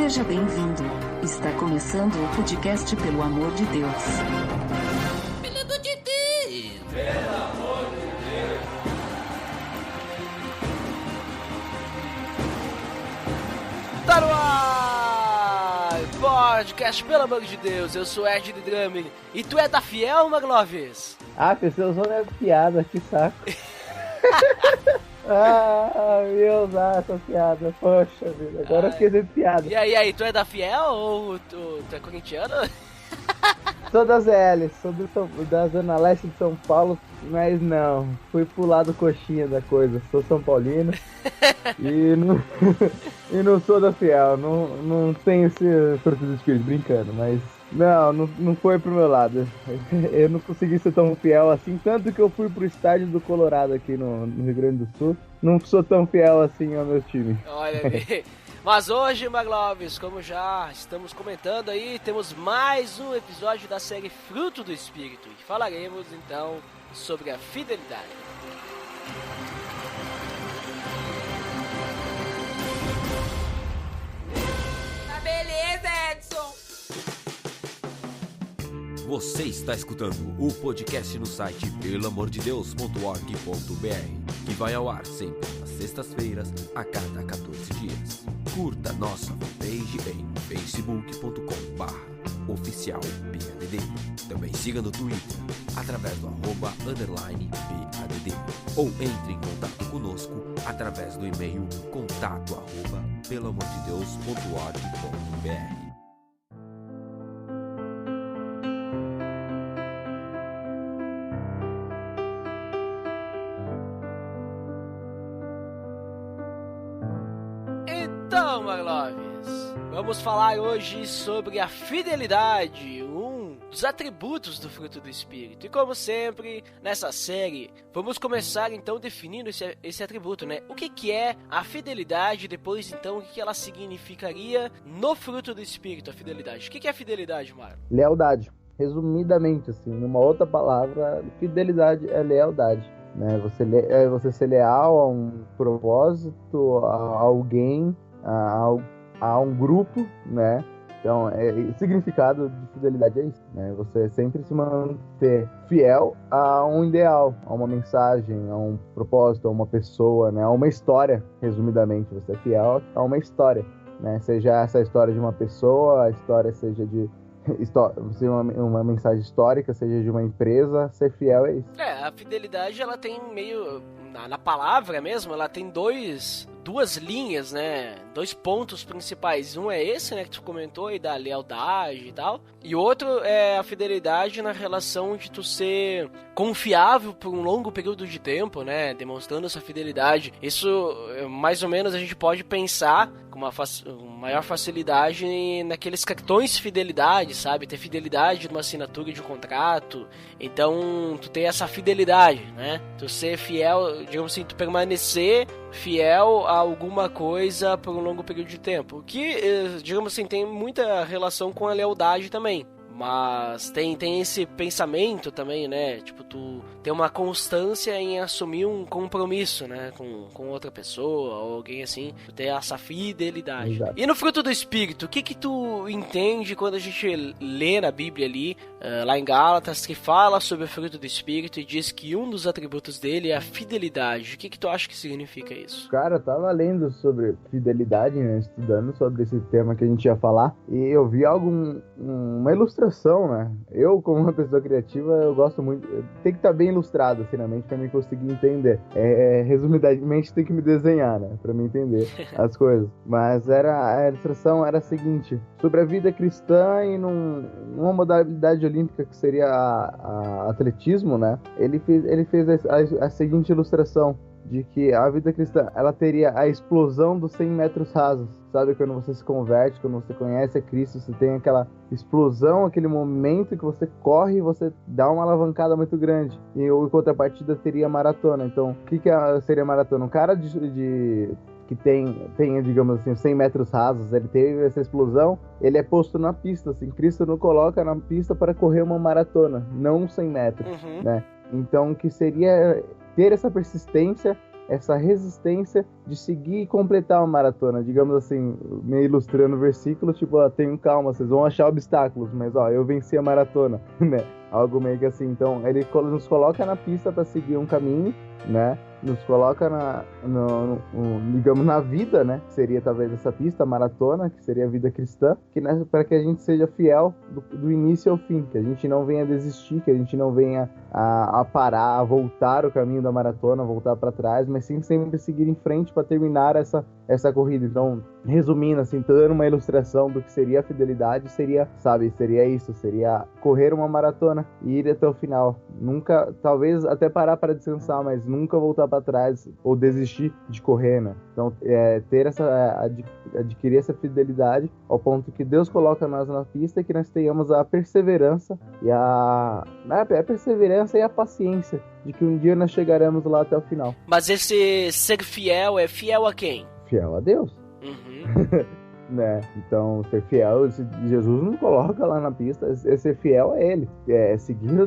Seja bem-vindo. Está começando o podcast Pelo Amor de Deus. Pelo amor de Deus! Pelo amor de Deus! Tá no ar! Podcast Pelo Amor de Deus. Eu sou Ed de Drummer. E tu é da Fiel, Magloves? Ah, pessoal, usando a piada, que saco. Meu Deus, essa piada, poxa vida, agora eu fiquei de piada. E aí, tu é da Fiel ou tu é corintiano? Sou da ZL, sou da Zona Leste de São Paulo, mas não, fui pro lado coxinha da coisa, sou São Paulino e não sou da Fiel, não tenho esse fruto do espírito, brincando, mas não foi pro meu lado. Eu não consegui ser tão fiel assim, tanto que eu fui pro estádio do Colorado aqui no Rio Grande do Sul. Não sou tão fiel assim ao meu time. Olha aí. Mas hoje, Magloves, como já estamos comentando aí, temos mais um episódio da série Fruto do Espírito. E falaremos então sobre a fidelidade. Tá beleza, Edson. Você está escutando o podcast no site pelamordedeus.org.br, que vai ao ar sempre às sextas-feiras, a cada 14 dias. Curta nossa fanpage em facebook.com/oficialPADD. Também siga no Twitter, através do @_PADD. Ou entre em contato conosco através do e-mail contato@pelamordedeus.org.br. Então, Magloves, vamos falar hoje sobre a fidelidade, um dos atributos do fruto do Espírito. E como sempre, nessa série, vamos começar então definindo esse atributo, né? O que é a fidelidade, depois então o que ela significaria no fruto do Espírito, a fidelidade. O que é a fidelidade, Mário? Lealdade. Resumidamente, assim, numa outra palavra, fidelidade é lealdade. Né? Você ser leal a um propósito, a alguém, a um grupo, né? Então, o significado de fidelidade é isso, né? Você sempre se manter fiel a um ideal, a uma mensagem, a um propósito, a uma pessoa, né? A uma história, resumidamente. Você é fiel a uma história, né? Seja essa história de uma pessoa, a história seja de uma mensagem histórica, seja de uma empresa, ser fiel é isso. A fidelidade, ela tem meio... Na palavra mesmo, ela tem duas linhas, né? Dois pontos principais. Um é esse, né, que tu comentou aí, da lealdade e tal. E outro é a fidelidade na relação de tu ser confiável por um longo período de tempo, né? Demonstrando essa fidelidade. Isso, mais ou menos, a gente pode pensar com uma maior facilidade naqueles cartões de fidelidade, sabe? Ter fidelidade numa assinatura de um contrato. Então, tu ter essa fidelidade, né? Tu ser fiel, digamos assim, tu permanecer fiel a alguma coisa por um longo período de tempo. Que, digamos assim, tem muita relação com a lealdade também. Mas tem esse pensamento também, né? Tipo, tu ter uma constância em assumir um compromisso, né? Com outra pessoa ou alguém assim. Tu ter essa fidelidade. Exato. E no fruto do Espírito, o que tu entende quando a gente lê na Bíblia ali, lá em Gálatas, que fala sobre o fruto do Espírito e diz que um dos atributos dele é a fidelidade? O que tu acha que significa isso? Cara, eu tava lendo sobre fidelidade, né? Estudando sobre esse tema que a gente ia falar. E eu vi uma ilustração, né? Eu, como uma pessoa criativa, eu gosto muito. Tem que estar bem ilustrado, assim, na mente, pra mim conseguir entender. Resumidamente, tem que me desenhar, né? Pra mim entender as coisas. Mas a ilustração era a seguinte: sobre a vida cristã e numa modalidade olímpica que seria a atletismo, né? Ele fez a seguinte ilustração: de que a vida cristã, ela teria a explosão dos 100 metros rasos. Sabe, quando você se converte, quando você conhece a Cristo, você tem aquela explosão, aquele momento que você corre e você dá uma alavancada muito grande. E em contrapartida teria a maratona. Então, o que seria a maratona? Um cara que tem, digamos assim, 100 metros rasos, ele teve essa explosão, ele é posto na pista, assim, Cristo não coloca na pista para correr uma maratona, não 100 metros, né? Então, que seria ter essa persistência essa resistência de seguir e completar uma maratona. Digamos assim, me ilustrando o versículo, tipo, tenham calma, vocês vão achar obstáculos, mas eu venci a maratona, né? Algo meio que assim. Então, ele nos coloca na pista para seguir um caminho, né? Nos coloca digamos, na vida, né? Que seria talvez essa pista, a maratona, que seria a vida cristã, para que a gente seja fiel do início ao fim, que a gente não venha desistir, que a gente não venha a parar, a voltar o caminho da maratona, voltar para trás, mas sim sempre seguir em frente para terminar essa corrida. Então, resumindo, assim, dando uma ilustração do que seria a fidelidade, seria isso, seria correr uma maratona e ir até o final. Nunca, talvez até parar para descansar, mas nunca voltar para trás ou desistir de correr, né? Então, adquirir essa fidelidade ao ponto que Deus coloca nós na pista e que nós tenhamos a perseverança e a perseverança e a paciência de que um dia nós chegaremos lá até o final. Mas esse ser fiel é fiel a quem? Fiel a Deus. Uhum. Né? Então, ser fiel, Jesus não coloca lá na pista, é ser fiel a Ele, é seguir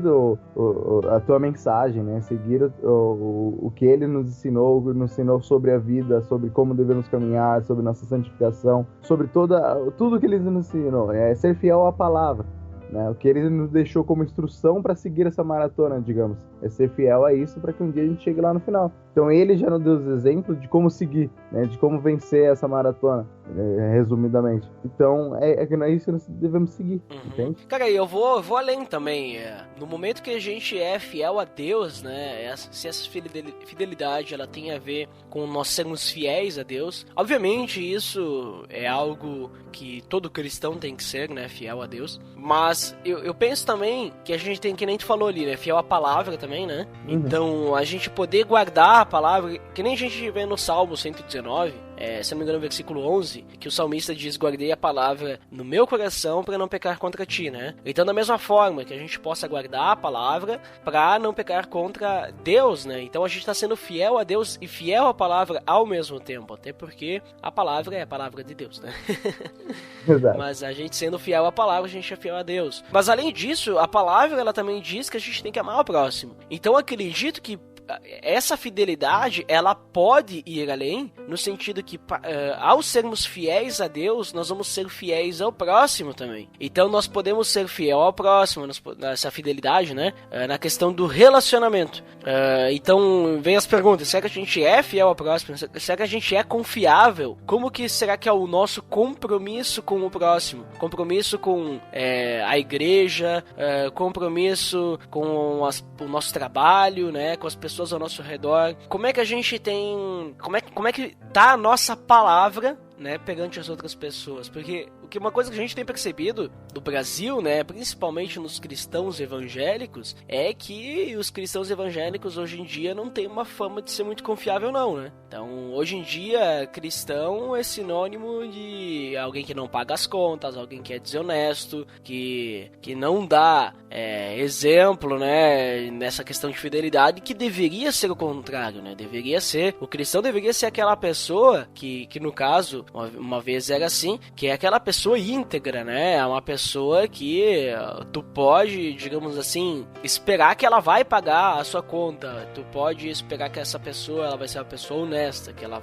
a tua mensagem, né? Seguir o que Ele nos ensinou sobre a vida, sobre como devemos caminhar, sobre nossa santificação, sobre tudo que Ele nos ensinou, é ser fiel à palavra, né? O que Ele nos deixou como instrução para seguir essa maratona, digamos, é ser fiel a isso para que um dia a gente chegue lá no final. Então Ele já nos deu os exemplos de como seguir, né? De como vencer essa maratona, resumidamente. Então é isso que nós devemos seguir, entende? Cara, eu vou além também. No momento que a gente é fiel a Deus, né? Se essa fidelidade ela tem a ver com nós sermos fiéis a Deus, obviamente isso é algo que todo cristão tem que ser, né? Fiel a Deus. Mas eu penso também que a gente tem, que nem tu falou ali, né? Fiel à palavra também, né? Então a gente poder guardar a palavra, que nem a gente vê no Salmo 119, se não me engano, no versículo 11, que o salmista diz: guardei a palavra no meu coração para não pecar contra ti, né? Então, da mesma forma que a gente possa guardar a palavra para não pecar contra Deus, né? Então, a gente está sendo fiel a Deus e fiel à palavra ao mesmo tempo, até porque a palavra é a palavra de Deus, né? Exato. Mas a gente sendo fiel à palavra, a gente é fiel a Deus. Mas, além disso, a palavra, ela também diz que a gente tem que amar o próximo. Então, acredito que essa fidelidade, ela pode ir além, no sentido que ao sermos fiéis a Deus, nós vamos ser fiéis ao próximo também. Então nós podemos ser fiel ao próximo, nessa fidelidade, né? Na questão do relacionamento. Então vem as perguntas: será que a gente é fiel ao próximo? Será que a gente é confiável? Como que será que é o nosso compromisso com o próximo? Compromisso com a igreja, compromisso com o nosso trabalho, né? Com as pessoas ao nosso redor. Como é que a gente tem... Como é que tá a nossa palavra, né, perante as outras pessoas? Porque uma coisa que a gente tem percebido do Brasil, né, principalmente nos cristãos evangélicos, é que os cristãos evangélicos hoje em dia não tem uma fama de ser muito confiável, não, né? Então, hoje em dia, cristão é sinônimo de alguém que não paga as contas, alguém que é desonesto, que não dá exemplo, né, nessa questão de fidelidade, que deveria ser o contrário, né? O cristão deveria ser aquela pessoa que no caso, uma vez era assim, que é aquela pessoa íntegra, né? É uma pessoa que tu pode, digamos assim, esperar que ela vai pagar a sua conta. Tu pode esperar que essa pessoa, ela vai ser uma pessoa honesta, que ela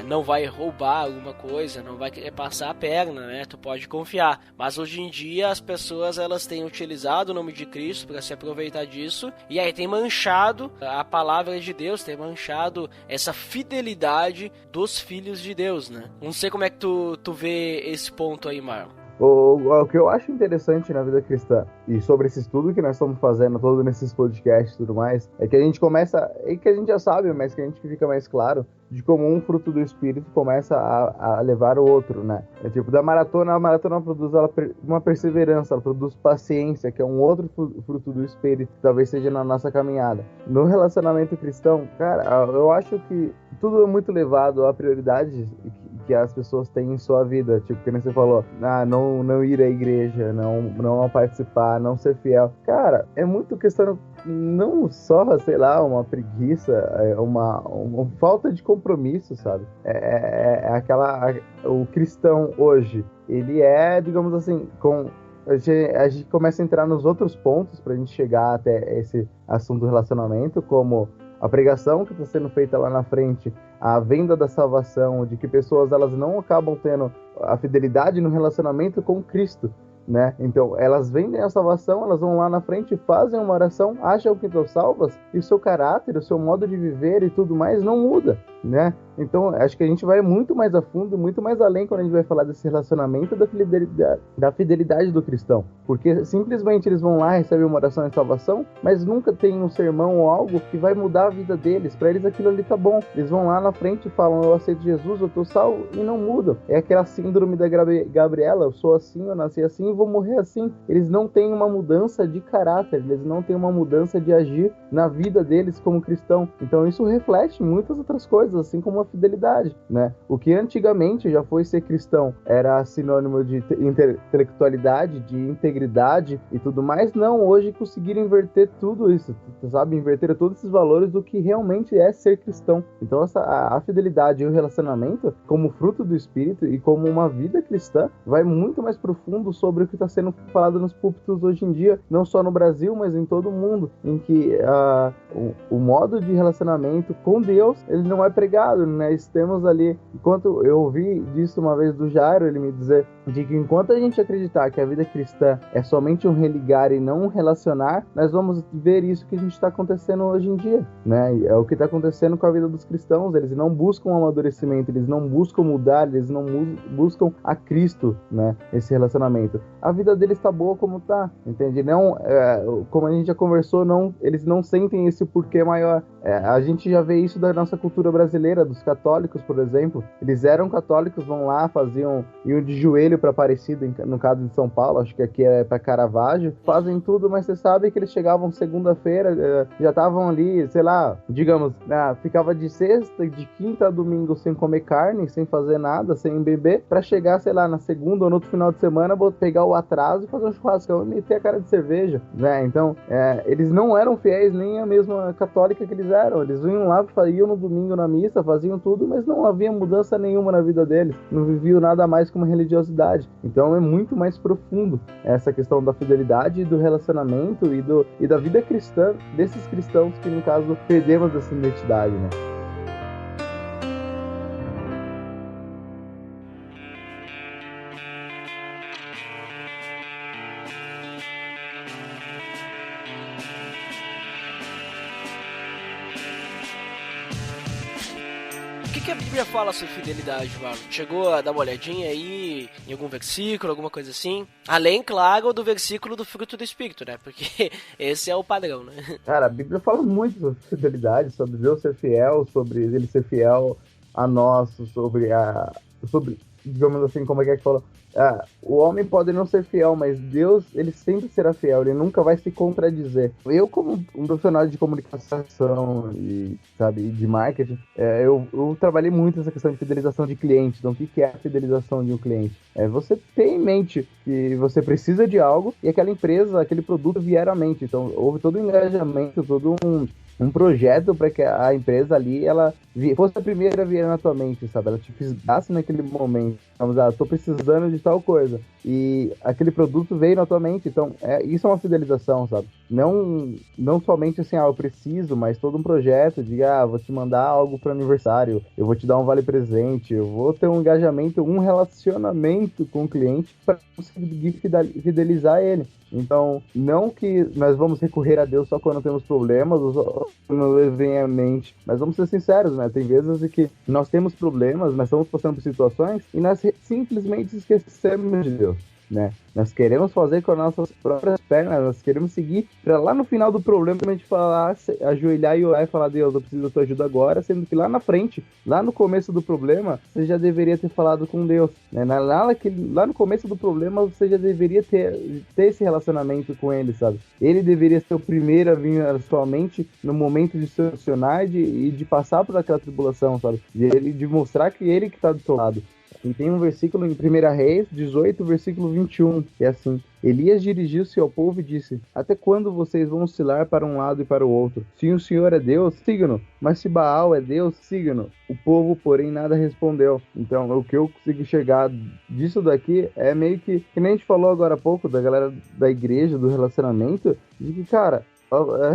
não vai roubar alguma coisa, não vai querer passar a perna, né? Tu pode confiar. Mas hoje em dia as pessoas, elas têm utilizado o nome de Cristo para se aproveitar disso, e aí tem manchado a palavra de Deus, tem manchado essa fidelidade dos filhos de Deus, né? Não sei como é que tu vê esse ponto aí, Marlon. O que eu acho interessante na vida cristã, e sobre esse estudo que nós estamos fazendo todo nesses podcasts e tudo mais, é que a gente começa, e que a gente já sabe, mas que a gente fica mais claro, de como um fruto do Espírito começa a levar o outro, né? É tipo, a maratona produz uma perseverança, ela produz paciência, que é um outro fruto do Espírito, que talvez seja na nossa caminhada. No relacionamento cristão, cara, eu acho que tudo é muito levado à prioridade que as pessoas têm em sua vida, tipo, que nem você falou, não ir à igreja, não participar, não ser fiel. Cara, é muito questão, não só, sei lá, uma preguiça, uma falta de compromisso, sabe? O cristão hoje, ele é, digamos assim, a gente começa a entrar nos outros pontos pra gente chegar até esse assunto do relacionamento, como a pregação que está sendo feita lá na frente, a venda da salvação, de que pessoas elas não acabam tendo a fidelidade no relacionamento com Cristo, né? Então, elas vendem a salvação, elas vão lá na frente, fazem uma oração, acham que estão salvas, e o seu caráter, o seu modo de viver e tudo mais não muda, né? Então, acho que a gente vai muito mais a fundo, muito mais além quando a gente vai falar desse relacionamento da fidelidade do cristão. Porque simplesmente eles vão lá, recebem uma oração de salvação, mas nunca tem um sermão ou algo que vai mudar a vida deles. Para eles aquilo ali tá bom. Eles vão lá na frente e falam, eu aceito Jesus, eu tô salvo, e não mudam. É aquela síndrome da Gabriela, eu sou assim, eu nasci assim e vou morrer assim. Eles não têm uma mudança de caráter, eles não têm uma mudança de agir na vida deles como cristão. Então isso reflete muitas outras coisas, assim como a fidelidade, né? O que antigamente já foi ser cristão era sinônimo de intelectualidade, de integridade e tudo mais, não, hoje conseguiram inverter tudo isso, sabe? Inverter todos esses valores do que realmente é ser cristão. Então a fidelidade e o relacionamento como fruto do Espírito e como uma vida cristã vai muito mais profundo sobre o que está sendo falado nos púlpitos hoje em dia, não só no Brasil, mas em todo o mundo, em que o modo de relacionamento com Deus, ele não é pregado, né? Temos ali, enquanto eu ouvi disso uma vez do Jairo, ele me dizer de que enquanto a gente acreditar que a vida cristã é somente um religar e não um relacionar, nós vamos ver isso que a gente está acontecendo hoje em dia, né? É o que está acontecendo com a vida dos cristãos. Eles não buscam amadurecimento, eles não buscam mudar, eles não buscam a Cristo, né? Esse relacionamento. A vida deles está boa como está, entende? Não, como a gente já conversou, eles não sentem esse porquê maior. A gente já vê isso da nossa cultura brasileira, dos católicos, por exemplo. Eles eram católicos, vão lá, iam de joelho para Aparecida, no caso de São Paulo, acho que aqui é para Caravaggio, fazem tudo, mas você sabe que eles chegavam segunda-feira, já estavam ali, sei lá, digamos, ficava de sexta, de quinta a domingo sem comer carne, sem fazer nada, sem beber, para chegar, sei lá, na segunda ou no outro final de semana, pegar o atraso e fazer um churrascão e meter a cara de cerveja, né? Então, eles não eram fiéis nem a mesma católica que eles eram. Eles iam lá, iam no domingo na missa, faziam tudo, mas não havia mudança nenhuma na vida deles. Não viviam nada mais que uma religiosidade. Então é muito mais profundo essa questão da fidelidade, do relacionamento e da vida cristã desses cristãos que, no caso, perdemos essa identidade, né? O que a Bíblia fala sobre fidelidade, Marlon? Chegou a dar uma olhadinha aí em algum versículo, alguma coisa assim? Além, claro, do versículo do fruto do Espírito, né? Porque esse é o padrão, né? Cara, a Bíblia fala muito sobre fidelidade, sobre Deus ser fiel, sobre ele ser fiel a nós, sobre, digamos assim, como é que fala? O homem pode não ser fiel, mas Deus, ele sempre será fiel, ele nunca vai se contradizer. Eu, como um profissional de comunicação e, sabe, de marketing, eu trabalhei muito nessa questão de fidelização de clientes. Então, o que é a fidelização de um cliente? Você ter em mente que você precisa de algo e aquela empresa, aquele produto vier à mente. Então, houve todo um engajamento, todo um projeto para que a empresa ali, ela fosse a primeira a vir na tua mente, sabe? Ela te fisgasse naquele momento. Vamos lá, tô precisando de tal coisa. E aquele produto veio na tua mente. Então, isso é uma fidelização, sabe? Não somente assim, eu preciso, mas todo um projeto de, vou te mandar algo para aniversário, eu vou te dar um vale-presente, eu vou ter um engajamento, um relacionamento com o cliente para conseguir fidelizar ele. Então, não que nós vamos recorrer a Deus só quando temos problemas, ou quando vem à mente, mas vamos ser sinceros, né? Tem vezes em que nós temos problemas, nós estamos passando por situações e nós simplesmente esquecemos de Deus, né? Nós queremos fazer com as nossas próprias pernas, nós queremos seguir para lá no final do problema a gente falar, ajoelhar e orar e falar, Deus, eu preciso da tua ajuda agora, sendo que lá na frente, lá no começo do problema, você já deveria ter falado com Deus, né? Lá no começo do problema, você já deveria ter esse relacionamento com ele, sabe? Ele deveria ser o primeiro a vir na sua mente no momento de solucionar e de passar por aquela tribulação, sabe? De mostrar que ele que está do seu lado. E tem um versículo em 1 Reis 18, versículo 21, que é assim: Elias dirigiu-se ao povo e disse: Até quando vocês vão oscilar para um lado e para o outro? Se o Senhor é Deus, siga-no. Mas se Baal é Deus, siga-no. O povo, porém, nada respondeu. Então, o que eu consigo enxergar disso daqui é meio que nem a gente falou agora há pouco, da galera da igreja, do relacionamento, de que, cara,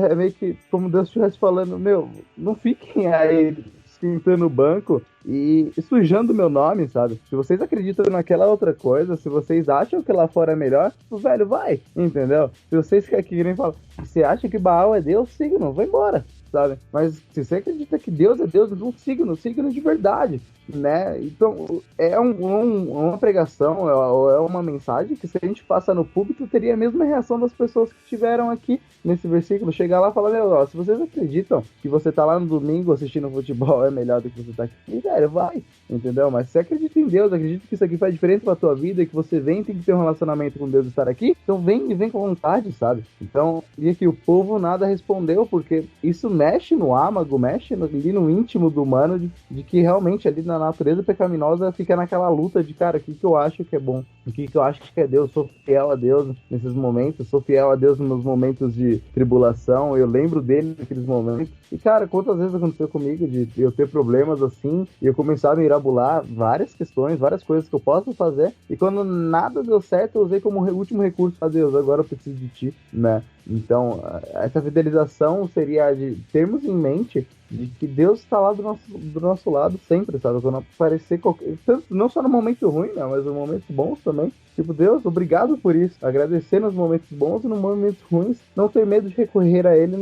É meio que como Deus estivesse falando, meu, não fiquem aí esquentando o banco e sujando o meu nome, sabe? Se vocês acreditam naquela outra coisa, se vocês acham que lá fora é melhor, velho, vai, entendeu? Se vocês querem falar, você acha que Baal é Deus, signo, vai embora, sabe? Mas se você acredita que Deus é Deus, não signo de verdade, né? Então, é uma pregação, é uma mensagem que se a gente passa no público, teria a mesma reação das pessoas que estiveram aqui nesse versículo, chegar lá e falar, meu, ó, se vocês acreditam que você tá lá no domingo assistindo futebol é melhor do que você tá aqui, velho, vai, entendeu? Mas se você acredita em Deus, acredita que isso aqui faz diferença pra tua vida e que você vem tem que ter um relacionamento com Deus e estar aqui, então vem com vontade, sabe? Então, e aqui o povo nada respondeu, porque isso mexe no âmago, mexe ali no íntimo do humano, de que realmente ali na natureza pecaminosa fica naquela luta de, cara, o que eu acho que é bom, o que eu acho que é Deus, sou fiel a Deus nesses momentos, sou fiel a Deus nos meus momentos de tribulação, eu lembro dele naqueles momentos, e cara, quantas vezes aconteceu comigo de eu ter problemas assim, e eu começar a mirabolar várias questões, várias coisas que eu posso fazer, e quando nada deu certo, eu usei como último recurso, a Deus, agora eu preciso de ti, né? Então, essa fidelização seria de termos em mente de que Deus está lá do nosso lado sempre, sabe? Quando aparecer tanto, não só no momento ruim, né? Mas nos momentos bons também. Tipo, Deus, obrigado por isso. Agradecer nos momentos bons e nos momentos ruins. Não ter medo de recorrer a Ele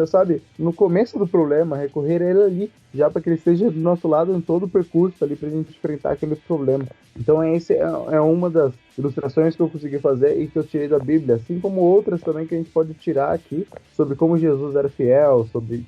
sabe? No começo do problema, recorrer a Ele ali, já para que Ele esteja do nosso lado em todo o percurso ali pra gente enfrentar aquele problema. Então esse é uma das ilustrações que eu consegui fazer e que eu tirei da Bíblia, assim como outras também que a gente pode tirar aqui, sobre como Jesus era fiel, sobre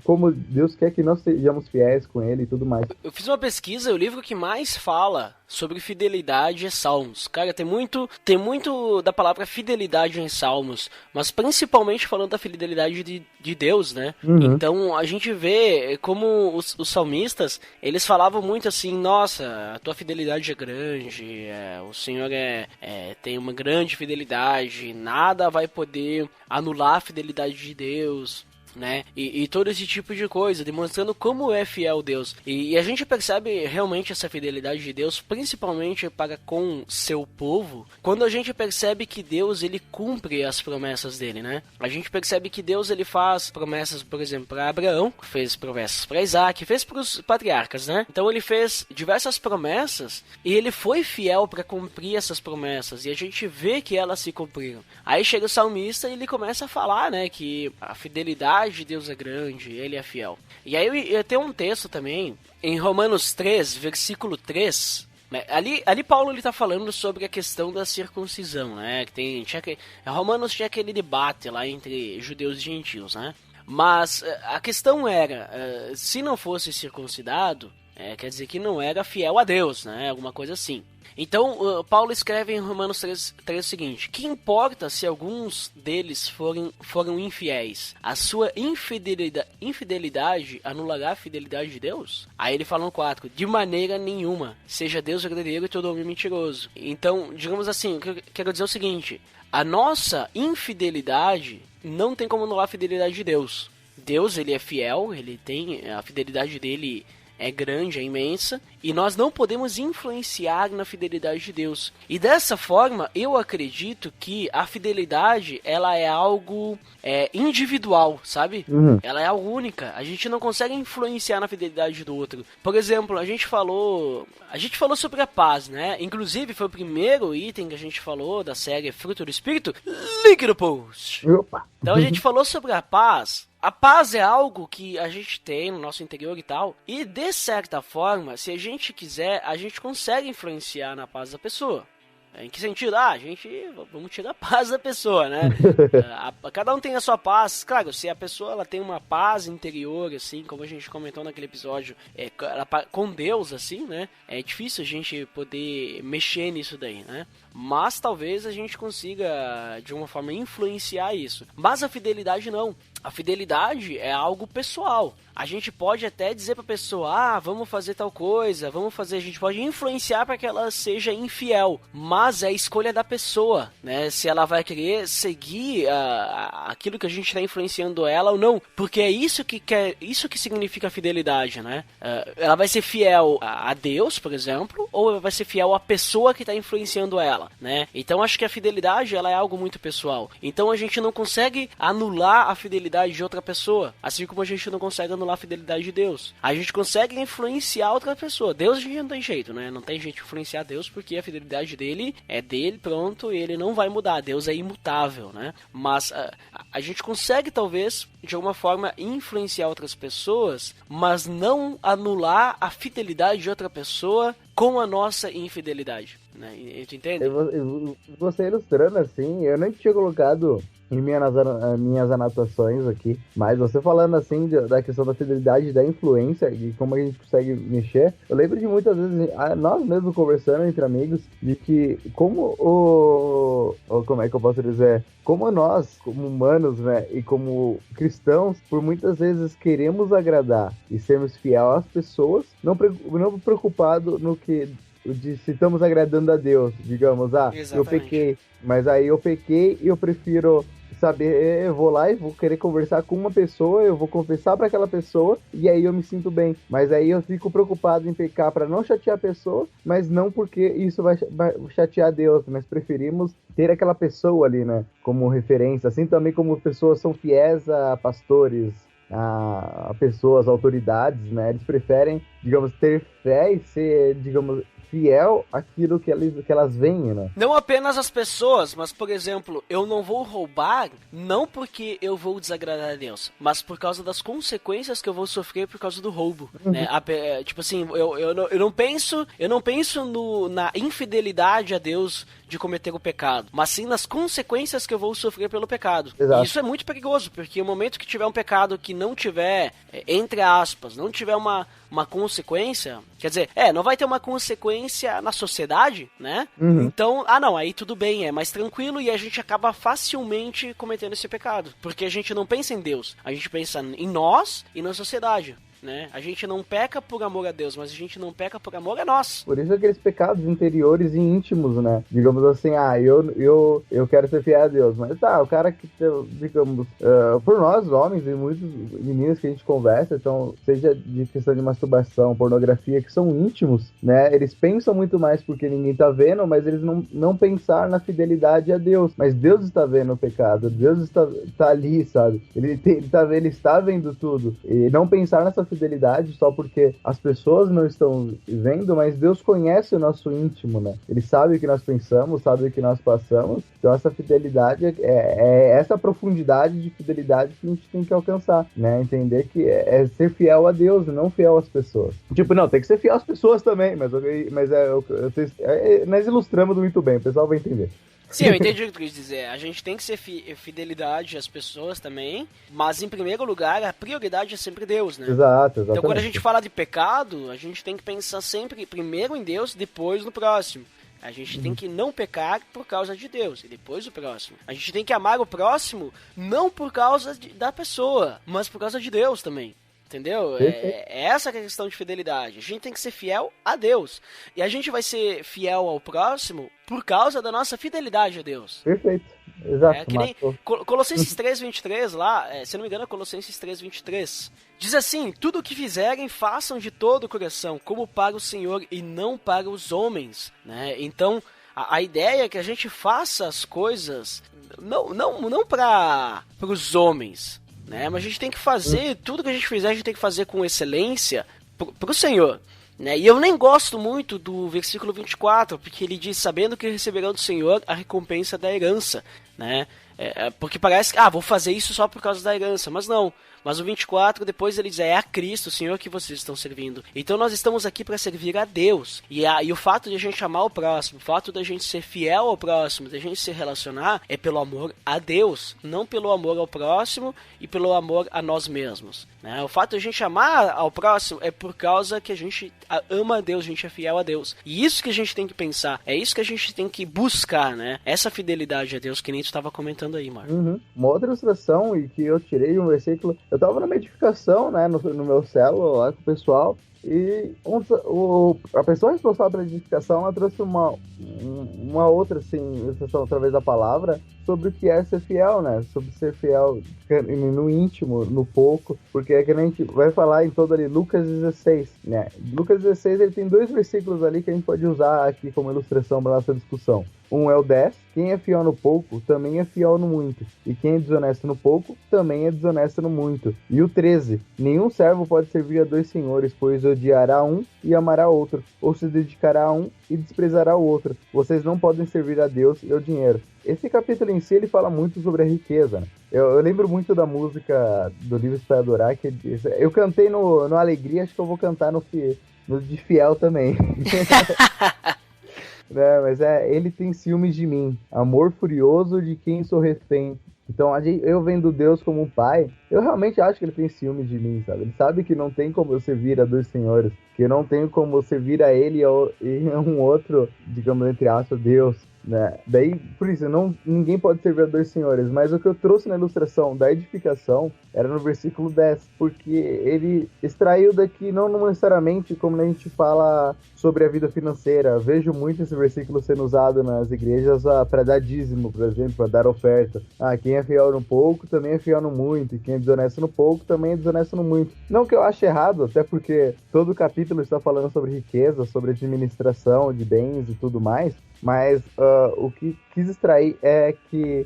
como Deus quer que nós sejamos fiéis com Ele e tudo mais. Eu fiz uma pesquisa, o livro que mais fala sobre fidelidade é Salmos. Cara, tem muito da palavra fidelidade em Salmos, mas principalmente falando da fidelidade de Deus, né? Uhum. Então a gente vê como os salmistas, eles falavam muito assim, nossa, a tua fidelidade é grande, o Senhor tem uma grande fidelidade, nada vai poder anular a fidelidade de Deus, né? E todo esse tipo de coisa, demonstrando como é fiel Deus. E a gente percebe realmente essa fidelidade de Deus, principalmente para com seu povo, quando a gente percebe que Deus, ele cumpre as promessas dele, né? A gente percebe que Deus, ele faz promessas, por exemplo, para Abraão, fez promessas para Isaac, fez para os patriarcas, né? Então ele fez diversas promessas e ele foi fiel para cumprir essas promessas, e a gente vê que elas se cumpriram. Aí chega o salmista e ele começa a falar, né, que a fidelidade de Deus é grande, Ele é fiel. E aí eu tenho um texto também, em Romanos 3, versículo 3, né? Ali Paulo ele tá falando sobre a questão da circuncisão, né? Romanos tinha aquele debate lá entre judeus e gentios, né? Mas a questão era, se não fosse circuncidado, quer dizer que não era fiel a Deus, né? Alguma coisa assim. Então, Paulo escreve em Romanos 3 o seguinte: que importa se alguns deles foram infiéis? A sua infidelidade anulará a fidelidade de Deus? Aí ele fala no 4, de maneira nenhuma, seja Deus verdadeiro e todo homem mentiroso. Então, digamos assim, eu quero dizer o seguinte: a nossa infidelidade não tem como anular a fidelidade de Deus. Deus, ele é fiel, ele tem a fidelidade dele é grande, é imensa, e nós não podemos influenciar na fidelidade de Deus. E dessa forma, eu acredito que a fidelidade, ela é algo individual, sabe? Uhum. Ela é algo única. A gente não consegue influenciar na fidelidade do outro. Por exemplo, a gente falou sobre a paz, né? Inclusive, foi o primeiro item que a gente falou da série Fruto do Espírito. Link no post! Opa. Então a gente falou sobre a paz. A paz é algo que a gente tem no nosso interior e tal, e de certa forma, se a gente quiser, a gente consegue influenciar na paz da pessoa. Em que sentido? Vamos tirar a paz da pessoa, né? Cada um tem a sua paz. Claro, se a pessoa ela tem uma paz interior, assim, como a gente comentou naquele episódio, com Deus, assim, né? É difícil a gente poder mexer nisso daí, né? Mas talvez a gente consiga, de uma forma, influenciar isso. Mas a fidelidade não. A fidelidade é algo pessoal. A gente pode até dizer pra pessoa, vamos fazer tal coisa, a gente pode influenciar para que ela seja infiel, mas é a escolha da pessoa, né? Se ela vai querer seguir aquilo que a gente está influenciando ela ou não, porque é isso que significa fidelidade, né? Ela vai ser fiel a Deus, por exemplo, ou ela vai ser fiel à pessoa que está influenciando ela. dela, né? Então acho que a fidelidade, ela é algo muito pessoal. Então a gente não consegue anular a fidelidade de outra pessoa, assim como a gente não consegue anular a fidelidade de Deus. A gente consegue influenciar outra pessoa. Deus a gente não tem jeito, né? Não tem jeito de influenciar Deus, porque a fidelidade dele é dele, pronto, e ele não vai mudar. Deus é imutável, né? Mas a gente consegue, talvez, de alguma forma, influenciar outras pessoas, mas não anular a fidelidade de outra pessoa com a nossa infidelidade, né? Tu entende? Você ilustrando assim, eu nem tinha colocado em minhas anotações aqui, mas você falando assim da questão da fidelidade, da influência e como a gente consegue mexer, eu lembro de muitas vezes nós mesmos conversando entre amigos de que como como é que eu posso dizer, como nós, como humanos, né, e como cristãos, por muitas vezes queremos agradar e sermos fiel às pessoas, não preocupado no que se estamos agradando a Deus, digamos, eu pequei, mas aí eu pequei e eu prefiro saber, eu vou lá e vou querer conversar com uma pessoa, eu vou confessar para aquela pessoa e aí eu me sinto bem, mas aí eu fico preocupado em pecar para não chatear a pessoa, mas não porque isso vai chatear Deus, mas preferimos ter aquela pessoa ali, né, como referência, assim também como pessoas são fiéis a pastores, a pessoas, autoridades, né, eles preferem, digamos, ter fé e ser, digamos, fiel àquilo que elas veem, né? Não apenas as pessoas, mas, por exemplo, eu não vou roubar não porque eu vou desagradar a Deus, mas por causa das consequências que eu vou sofrer por causa do roubo, né? Tipo assim, eu não penso na infidelidade a Deus de cometer o pecado, mas sim nas consequências que eu vou sofrer pelo pecado. Exato. E isso é muito perigoso, porque o momento que tiver um pecado que não tiver, entre aspas, não tiver uma consequência, quer dizer, não vai ter uma consequência na sociedade, né? Então, não, aí tudo bem, é mais tranquilo e a gente acaba facilmente cometendo esse pecado, porque a gente não pensa em Deus, a gente pensa em nós e na sociedade, né? A gente não peca por amor a Deus, mas a gente não peca por amor a nós. Por isso aqueles pecados interiores e íntimos, né? Digamos assim, eu quero ser fiel a Deus, mas o cara que, digamos, por nós, homens e muitos meninos que a gente conversa, então, seja de questão de masturbação, pornografia, que são íntimos, né? Eles pensam muito mais porque ninguém tá vendo, mas eles não pensar na fidelidade a Deus. Mas Deus está vendo o pecado, Deus está ali, sabe? Ele está vendo tudo. E não pensar nessa fidelidade só porque as pessoas não estão vendo, mas Deus conhece o nosso íntimo, né? Ele sabe o que nós pensamos, sabe o que nós passamos. Então essa fidelidade é essa profundidade de fidelidade que a gente tem que alcançar, né? Entender que é ser fiel a Deus e não fiel às pessoas. Tipo, não, tem que ser fiel às pessoas também, mas nós ilustramos muito bem, o pessoal vai entender. Sim, eu entendi o que tu quis dizer. A gente tem que ser fidelidade às pessoas também, mas em primeiro lugar, a prioridade é sempre Deus, né? Exato. Então quando a gente fala de pecado, a gente tem que pensar sempre primeiro em Deus, depois no próximo. A gente tem que não pecar por causa de Deus e depois o próximo. A gente tem que amar o próximo não por causa da pessoa, mas por causa de Deus também. Entendeu? É essa que é a questão de fidelidade. A gente tem que ser fiel a Deus. E a gente vai ser fiel ao próximo por causa da nossa fidelidade a Deus. Perfeito. Exato. Que nem Colossenses 3:23 lá, se não me engano é Colossenses 3:23. Diz assim: tudo o que fizerem, façam de todo o coração, como para o Senhor e não para os homens. Né? Então, a ideia é que a gente faça as coisas não para os homens, né? Mas a gente tem que fazer, tudo que a gente fizer, a gente tem que fazer com excelência pro Senhor, né? E eu nem gosto muito do versículo 24, porque ele diz, sabendo que receberão do Senhor a recompensa da herança, né? Porque parece que, vou fazer isso só por causa da herança, mas não. Mas o 24, depois ele diz, é a Cristo, o Senhor, que vocês estão servindo. Então nós estamos aqui para servir a Deus. E o fato de a gente amar o próximo, o fato de a gente ser fiel ao próximo, de a gente se relacionar, é pelo amor a Deus, não pelo amor ao próximo e pelo amor a nós mesmos. Né? O fato de a gente amar ao próximo é por causa que a gente ama a Deus, a gente é fiel a Deus. E isso que a gente tem que pensar, é isso que a gente tem que buscar, né? Essa fidelidade a Deus que nem tu estava comentando aí, Marco. Uma outra ilustração, e que eu tirei de um versículo, eu tava numa edificação, né, no meu célula lá com o pessoal, E a pessoa responsável pela edificação, ela trouxe uma outra, assim, ilustração através da palavra, sobre o que é ser fiel, né? Sobre ser fiel no íntimo, no pouco, porque é que a gente vai falar em todo ali, Lucas 16, né? Lucas 16, ele tem 2 versículos ali que a gente pode usar aqui como ilustração para nossa discussão. Um é o 10, quem é fiel no pouco, também é fiel no muito. E quem é desonesto no pouco, também é desonesto no muito. E o 13, nenhum servo pode servir a 2 senhores, pois odiará um e amará outro, ou se dedicará a um e desprezará o outro. Vocês não podem servir a Deus e ao dinheiro. Esse capítulo em si, ele fala muito sobre a riqueza, né? Eu lembro muito da música do Livros para Adorar, que eu cantei no Alegria, acho que eu vou cantar no de Fiel também. Né, mas ele tem ciúmes de mim, amor furioso de quem sou refém. Então, eu vendo Deus como um pai, eu realmente acho que ele tem ciúmes de mim, sabe? Ele sabe que não tem como eu servir a 2 senhores, que eu não tenho como servir a ele e a um outro, digamos, entre aspas, Deus, né? Daí, por isso, ninguém pode servir a 2 senhores, mas o que eu trouxe na ilustração da edificação era no versículo 10, porque ele extraiu daqui, não necessariamente como a gente fala sobre a vida financeira. Eu vejo muito esse versículo sendo usado nas igrejas para dar dízimo, por exemplo, para dar oferta. Quem é fiel no pouco também é fiel no muito, e quem é desonesto no pouco também é desonesto no muito. Não que eu ache errado, até porque todo o capítulo está falando sobre riqueza, sobre administração de bens e tudo mais, mas o que quis extrair é que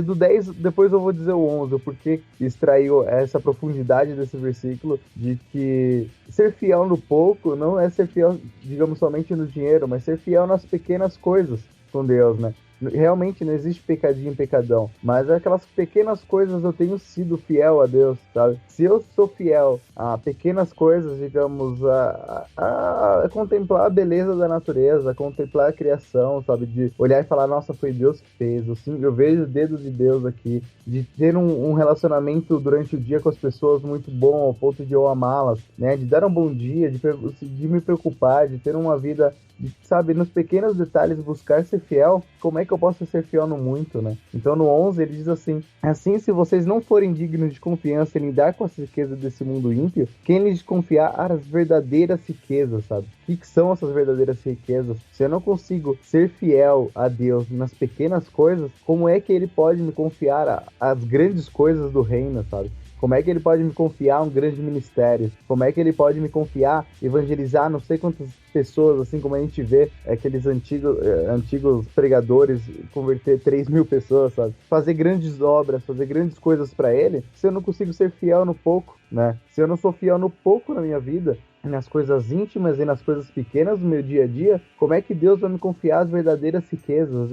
do 10, depois eu vou dizer o 11, porque extraiu essa profundidade desse versículo, de que ser fiel no pouco não é ser fiel, digamos, somente no dinheiro, mas ser fiel nas pequenas coisas com Deus, né? Realmente não existe pecadinho, pecadão, mas aquelas pequenas coisas eu tenho sido fiel a Deus, sabe? Se eu sou fiel a pequenas coisas, digamos, a contemplar a beleza da natureza, a contemplar a criação, sabe? De olhar e falar, nossa, foi Deus que fez, eu vejo o dedo de Deus aqui, de ter um relacionamento durante o dia com as pessoas muito bom, ao ponto de eu amá-las, né? De dar um bom dia, de me preocupar, de ter uma vida, sabe, nos pequenos detalhes buscar ser fiel. Como é que eu posso ser fiel no muito, né? Então no 11 ele diz assim: se vocês não forem dignos de confiança em lidar com as riquezas desse mundo ímpio, quem lhes confiar as verdadeiras riquezas, sabe? O que são essas verdadeiras riquezas? Se eu não consigo ser fiel a Deus nas pequenas coisas, como é que ele pode me confiar as grandes coisas do reino, sabe? Como é que ele pode me confiar um grande ministério? Como é que ele pode me confiar evangelizar não sei quantas pessoas, assim como a gente vê aqueles antigos pregadores converter 3.000 pessoas, sabe? Fazer grandes obras, fazer grandes coisas para ele, se eu não consigo ser fiel no pouco, né? Se eu não sou fiel no pouco na minha vida, nas coisas íntimas e nas coisas pequenas do meu dia a dia, como é que Deus vai me confiar as verdadeiras riquezas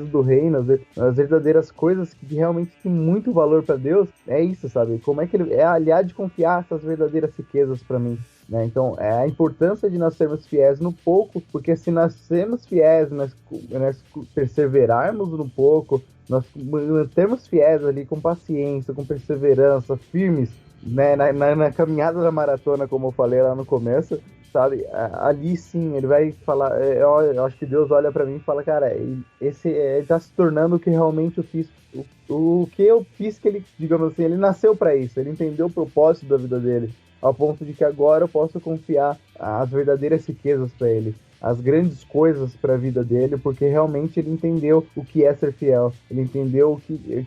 do reino, as verdadeiras coisas que realmente têm muito valor para Deus? É isso, sabe? Como é que ele aliado de confiar essas verdadeiras riquezas para mim? Né? Então, é a importância de nós sermos fiéis no pouco, porque se nós sermos fiéis, nós perseverarmos no pouco, nós mantermos fiéis ali com paciência, com perseverança, firmes, né, na caminhada da maratona, como eu falei lá no começo, sabe, ali sim, ele vai falar, eu acho que Deus olha pra mim e fala, cara, ele tá se tornando o que realmente eu fiz, o que eu fiz, que ele, digamos assim, ele nasceu pra isso, ele entendeu o propósito da vida dele, ao ponto de que agora eu posso confiar as verdadeiras riquezas pra ele, as grandes coisas para a vida dele, porque realmente ele entendeu o que é ser fiel, ele entendeu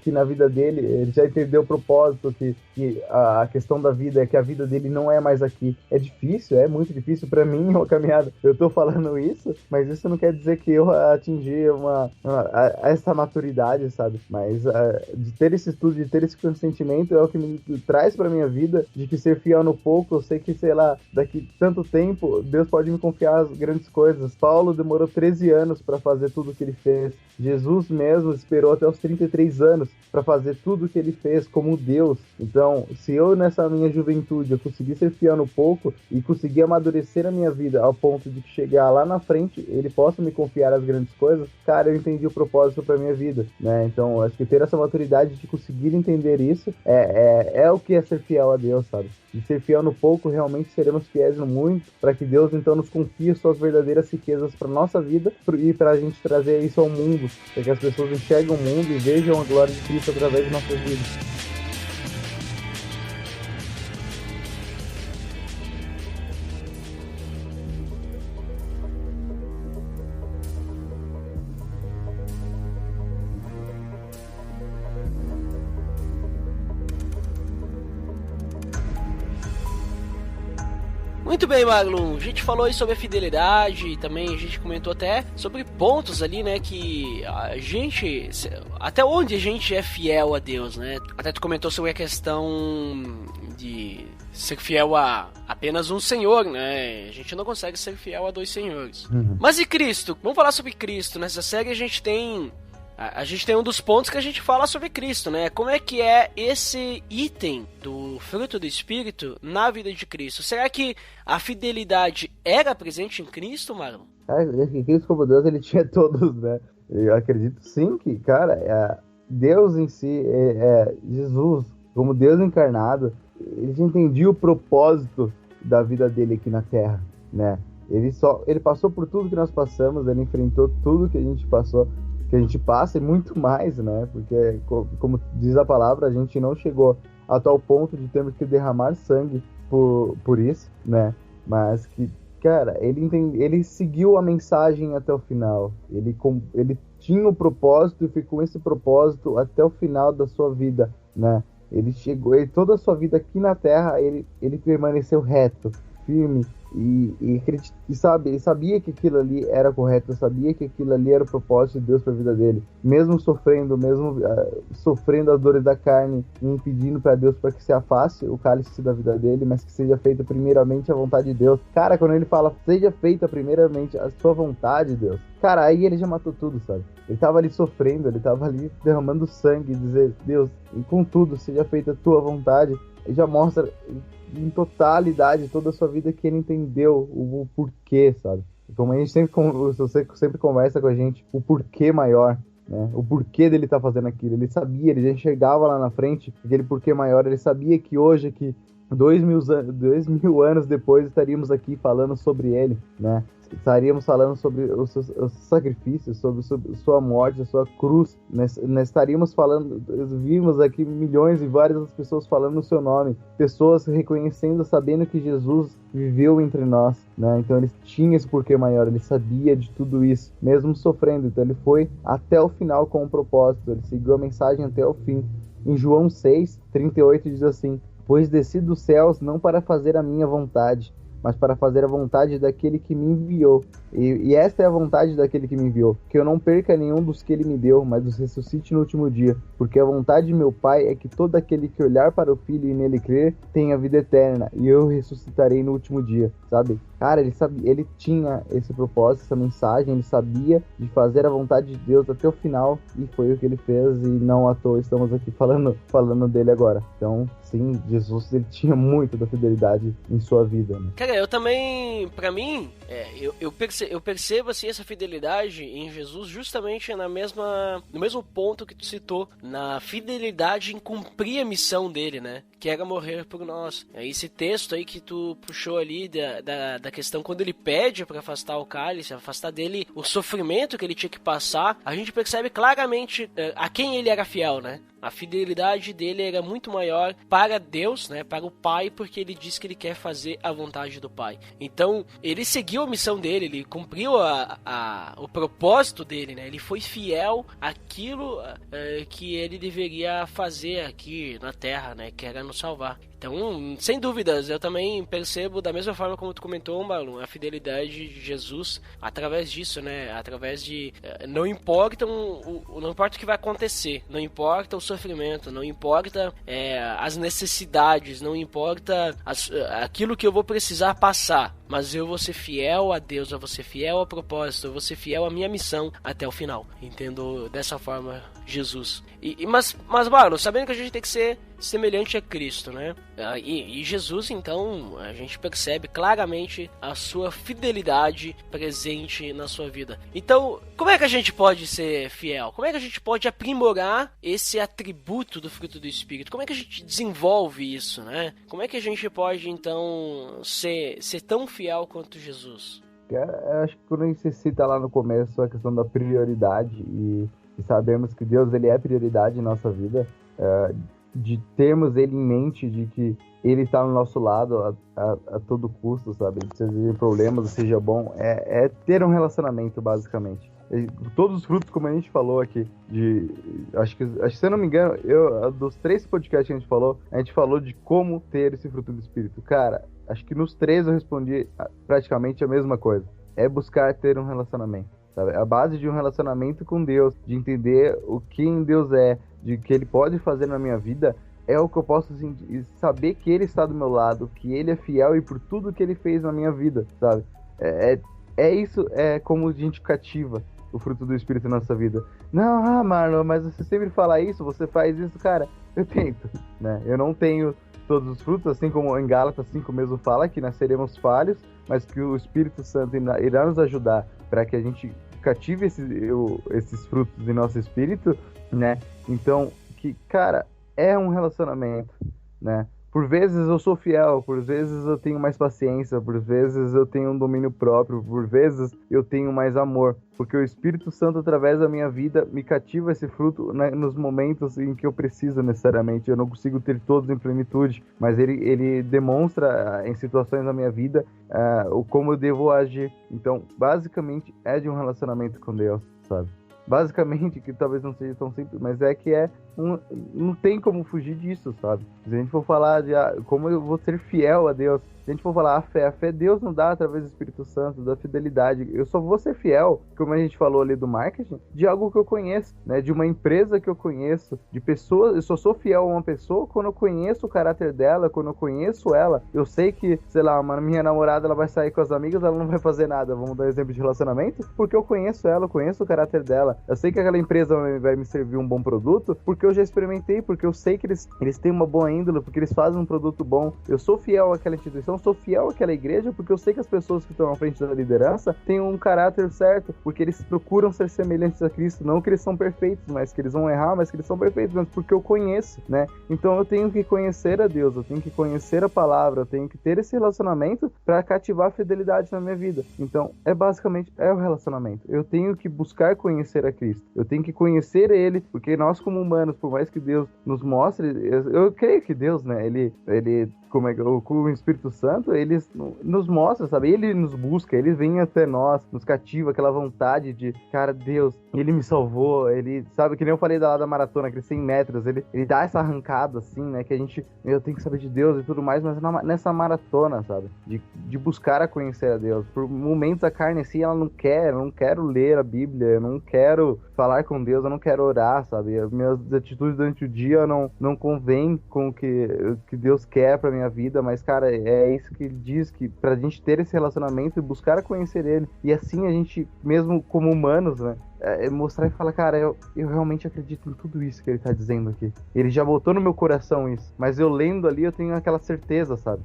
que na vida dele, ele já entendeu o propósito, que a questão da vida é que a vida dele não é mais aqui. É difícil, é muito difícil para mim uma caminhada, eu tô falando isso, mas isso não quer dizer que eu atingi essa maturidade, sabe? Mas de ter esse estudo, de ter esse consentimento é o que me traz para minha vida, de que ser fiel no pouco, eu sei que, sei lá, daqui tanto tempo, Deus pode me confiar as grandes coisas. Paulo demorou 13 anos para fazer tudo o que ele fez. Jesus mesmo esperou até os 33 anos para fazer tudo o que ele fez como Deus. Então, se eu nessa minha juventude eu conseguir ser fiel no pouco e conseguir amadurecer a minha vida ao ponto de que chegar lá na frente ele possa me confiar as grandes coisas, cara, eu entendi o propósito para minha vida, né? Então, acho que ter essa maturidade de conseguir entender isso é o que é ser fiel a Deus, sabe? De ser fiel no pouco, realmente seremos fiéis no muito, para que Deus então nos confie suas verdadeiras riquezas para nossa vida e para a gente trazer isso ao mundo, para que as pessoas enxerguem o mundo e vejam a glória de Cristo através de nossas vidas. Muito bem, Marlon, a gente falou aí sobre a fidelidade e também a gente comentou até sobre pontos ali, né, que a gente, até onde a gente é fiel a Deus, né? Até tu comentou sobre a questão de ser fiel a apenas um senhor, né? A gente não consegue ser fiel a dois senhores. Mas e Cristo? Vamos falar sobre Cristo. Nessa série a gente tem um dos pontos que a gente fala sobre Cristo, né? Como é que é esse item do fruto do Espírito na vida de Cristo? Será que a fidelidade era presente em Cristo, Marlon? Cristo como Deus, ele tinha todos, né? Eu acredito sim que, cara, Deus em si, Jesus, como Deus encarnado, ele já entendia o propósito da vida dele aqui na Terra, né? Ele passou por tudo que nós passamos, ele enfrentou tudo que a gente passou, que a gente passa e muito mais, né? Porque, como diz a palavra, a gente não chegou a tal ponto de termos que derramar sangue por isso, né? Mas que, cara, ele seguiu a mensagem até o final. Ele tinha o propósito e ficou com esse propósito até o final da sua vida, né? Toda a sua vida aqui na Terra, ele permaneceu reto, firme, e sabia que aquilo ali era correto, sabia que aquilo ali era o propósito de Deus para a vida dele, mesmo sofrendo as dores da carne, e pedindo para Deus para que se afaste o cálice da vida dele, mas que seja feita primeiramente a vontade de Deus. Cara, quando ele fala, seja feita primeiramente a sua vontade, Deus, cara, aí ele já matou tudo, sabe? Ele tava ali sofrendo, ele tava ali derramando sangue, dizer, Deus, e contudo, seja feita a tua vontade. Ele já mostra em totalidade toda a sua vida que ele entendeu o porquê, sabe? Como a gente você sempre conversa com a gente, o porquê maior, né? O porquê dele estar fazendo aquilo. Ele sabia, ele já enxergava lá na frente aquele porquê maior. Ele sabia que hoje, que 2000 anos depois, estaríamos aqui falando sobre ele, né? Estaríamos falando sobre os seus sacrifícios, sobre sua morte, a sua cruz. Nós estaríamos falando, vimos aqui milhões e várias pessoas falando o seu nome, pessoas reconhecendo, sabendo que Jesus viveu entre nós, né? Então ele tinha esse porquê maior, ele sabia de tudo isso, mesmo sofrendo. Então ele foi até o final com um propósito, ele seguiu a mensagem até o fim. Em João 6:38 diz assim: pois desci dos céus não para fazer a minha vontade, mas para fazer a vontade daquele que me enviou. E esta é a vontade daquele que me enviou, que eu não perca nenhum dos que ele me deu, mas os ressuscite no último dia. Porque a vontade de meu Pai é que todo aquele que olhar para o Filho e nele crer, tenha vida eterna, e eu ressuscitarei no último dia, sabe? Cara, ele tinha esse propósito, essa mensagem, ele sabia de fazer a vontade de Deus até o final, e foi o que ele fez, e não à toa estamos aqui falando dele agora. Então, sim, Jesus, ele tinha muito da fidelidade em sua vida, né? Cara, eu também, pra mim, eu percebo assim, essa fidelidade em Jesus justamente no mesmo ponto que tu citou, na fidelidade em cumprir a missão dele, né? Que era morrer por nós. Esse texto aí que tu puxou ali da questão quando ele pede para afastar o cálice, afastar dele o sofrimento que ele tinha que passar, a gente percebe claramente a quem ele era fiel, né? A fidelidade dele era muito maior para Deus, né, para o Pai, porque ele diz que ele quer fazer a vontade do Pai. Então, ele seguiu a missão dele, ele cumpriu o propósito dele, né? Ele foi fiel àquilo que ele deveria fazer aqui na Terra, né? Que era nos salvar. Então, sem dúvidas, eu também percebo, da mesma forma como tu comentou, Marlon, a fidelidade de Jesus através disso, né? Através de... Não importa o que vai acontecer, não importa o sofrimento, não importa as necessidades, não importa aquilo que eu vou precisar passar, mas eu vou ser fiel a Deus, eu vou ser fiel ao propósito, eu vou ser fiel à minha missão até o final. Entendo dessa forma Jesus. Mas Marlon, sabendo que a gente tem que ser semelhante a Cristo, né? E Jesus, então, a gente percebe claramente a sua fidelidade presente na sua vida. Então, como é que a gente pode ser fiel? Como é que a gente pode aprimorar esse atributo do fruto do Espírito? Como é que a gente desenvolve isso, né? Como é que a gente pode, então, ser tão fiel quanto Jesus? Eu acho que quando a gente cita lá no começo a questão da prioridade e sabemos que Deus, ele é prioridade em nossa vida, de termos ele em mente, de que ele está no nosso lado a todo custo, sabe? Seja problemas, seja bom, é ter um relacionamento, basicamente. Todos os frutos, como a gente falou aqui, acho que se eu não me engano, dos 3 podcasts que a gente falou de como ter esse fruto do Espírito. Cara, acho que nos 3 eu respondi praticamente a mesma coisa. É buscar ter um relacionamento, sabe? A base de um relacionamento com Deus, de entender o que Deus é, de que Ele pode fazer na minha vida, é o que eu posso saber que Ele está do meu lado, que Ele é fiel e por tudo que Ele fez na minha vida, sabe? Isso, é como a gente cativa o fruto do Espírito na nossa vida. Não, Marlon, mas você sempre fala isso, você faz isso, cara. Eu tento, né? Eu não tenho todos os frutos, assim como em Gálatas 5 mesmo fala, que nós seremos falhos, mas que o Espírito Santo irá nos ajudar para que a gente cative esses frutos em nosso espírito, né? Então, que, cara, é um relacionamento, né? Por vezes eu sou fiel, por vezes eu tenho mais paciência, por vezes eu tenho um domínio próprio, por vezes eu tenho mais amor, porque o Espírito Santo, através da minha vida, me cativa esse fruto, né, nos momentos em que eu preciso necessariamente. Eu não consigo ter todos em plenitude, mas ele demonstra em situações da minha vida como eu devo agir. Então, basicamente, é de um relacionamento com Deus, sabe? Basicamente, que talvez não seja tão simples, mas não tem como fugir disso, sabe? Se a gente for falar de como eu vou ser fiel a Deus, se a gente for falar a fé Deus não dá através do Espírito Santo, da fidelidade. Eu só vou ser fiel, como a gente falou ali do marketing, de algo que eu conheço, né? De uma empresa que eu conheço, de pessoas. Eu só sou fiel a uma pessoa quando eu conheço o caráter dela, quando eu conheço ela. Eu sei que, sei lá, minha namorada, ela vai sair com as amigas, ela não vai fazer nada. Vamos dar exemplo de relacionamento, porque eu conheço ela, eu conheço o caráter dela. Eu sei que aquela empresa vai me servir um bom produto, porque eu já experimentei, porque eu sei que eles têm uma boa índole, porque eles fazem um produto bom. Eu sou fiel àquela instituição, sou fiel àquela igreja, porque eu sei que as pessoas que estão à frente da liderança têm um caráter certo, porque eles procuram ser semelhantes a Cristo, não que eles são perfeitos, mas que eles vão errar, mas que eles são perfeitos, mas porque eu conheço, né? Então eu tenho que conhecer a Deus, eu tenho que conhecer a palavra, eu tenho que ter esse relacionamento para cativar a fidelidade na minha vida. Então, basicamente o relacionamento. Eu tenho que buscar conhecer a Cristo, eu tenho que conhecer Ele, porque nós como humanos, por mais que Deus nos mostre, eu creio que Deus, né, ele como é que o Espírito Santo, ele nos mostra, sabe? Ele nos busca, ele vem até nós, nos cativa aquela vontade de, cara, Deus, ele me salvou, ele, sabe, que nem eu falei da maratona, aqueles 100 metros, ele dá essa arrancada, assim, né, que a gente, eu tenho que saber de Deus e tudo mais, mas nessa maratona, sabe? De buscar a conhecer a Deus. Por momentos a carne, assim, ela não quero ler a Bíblia, eu não quero falar com Deus, eu não quero orar, sabe? As minhas atitudes durante o dia não convêm com o que Deus quer pra minha vida, mas, cara, é isso que ele diz, que pra gente ter esse relacionamento e buscar conhecer ele, e assim a gente, mesmo como humanos, né, mostrar e falar, cara, eu realmente acredito em tudo isso que ele tá dizendo aqui. Ele já botou no meu coração isso, mas eu lendo ali, eu tenho aquela certeza, sabe?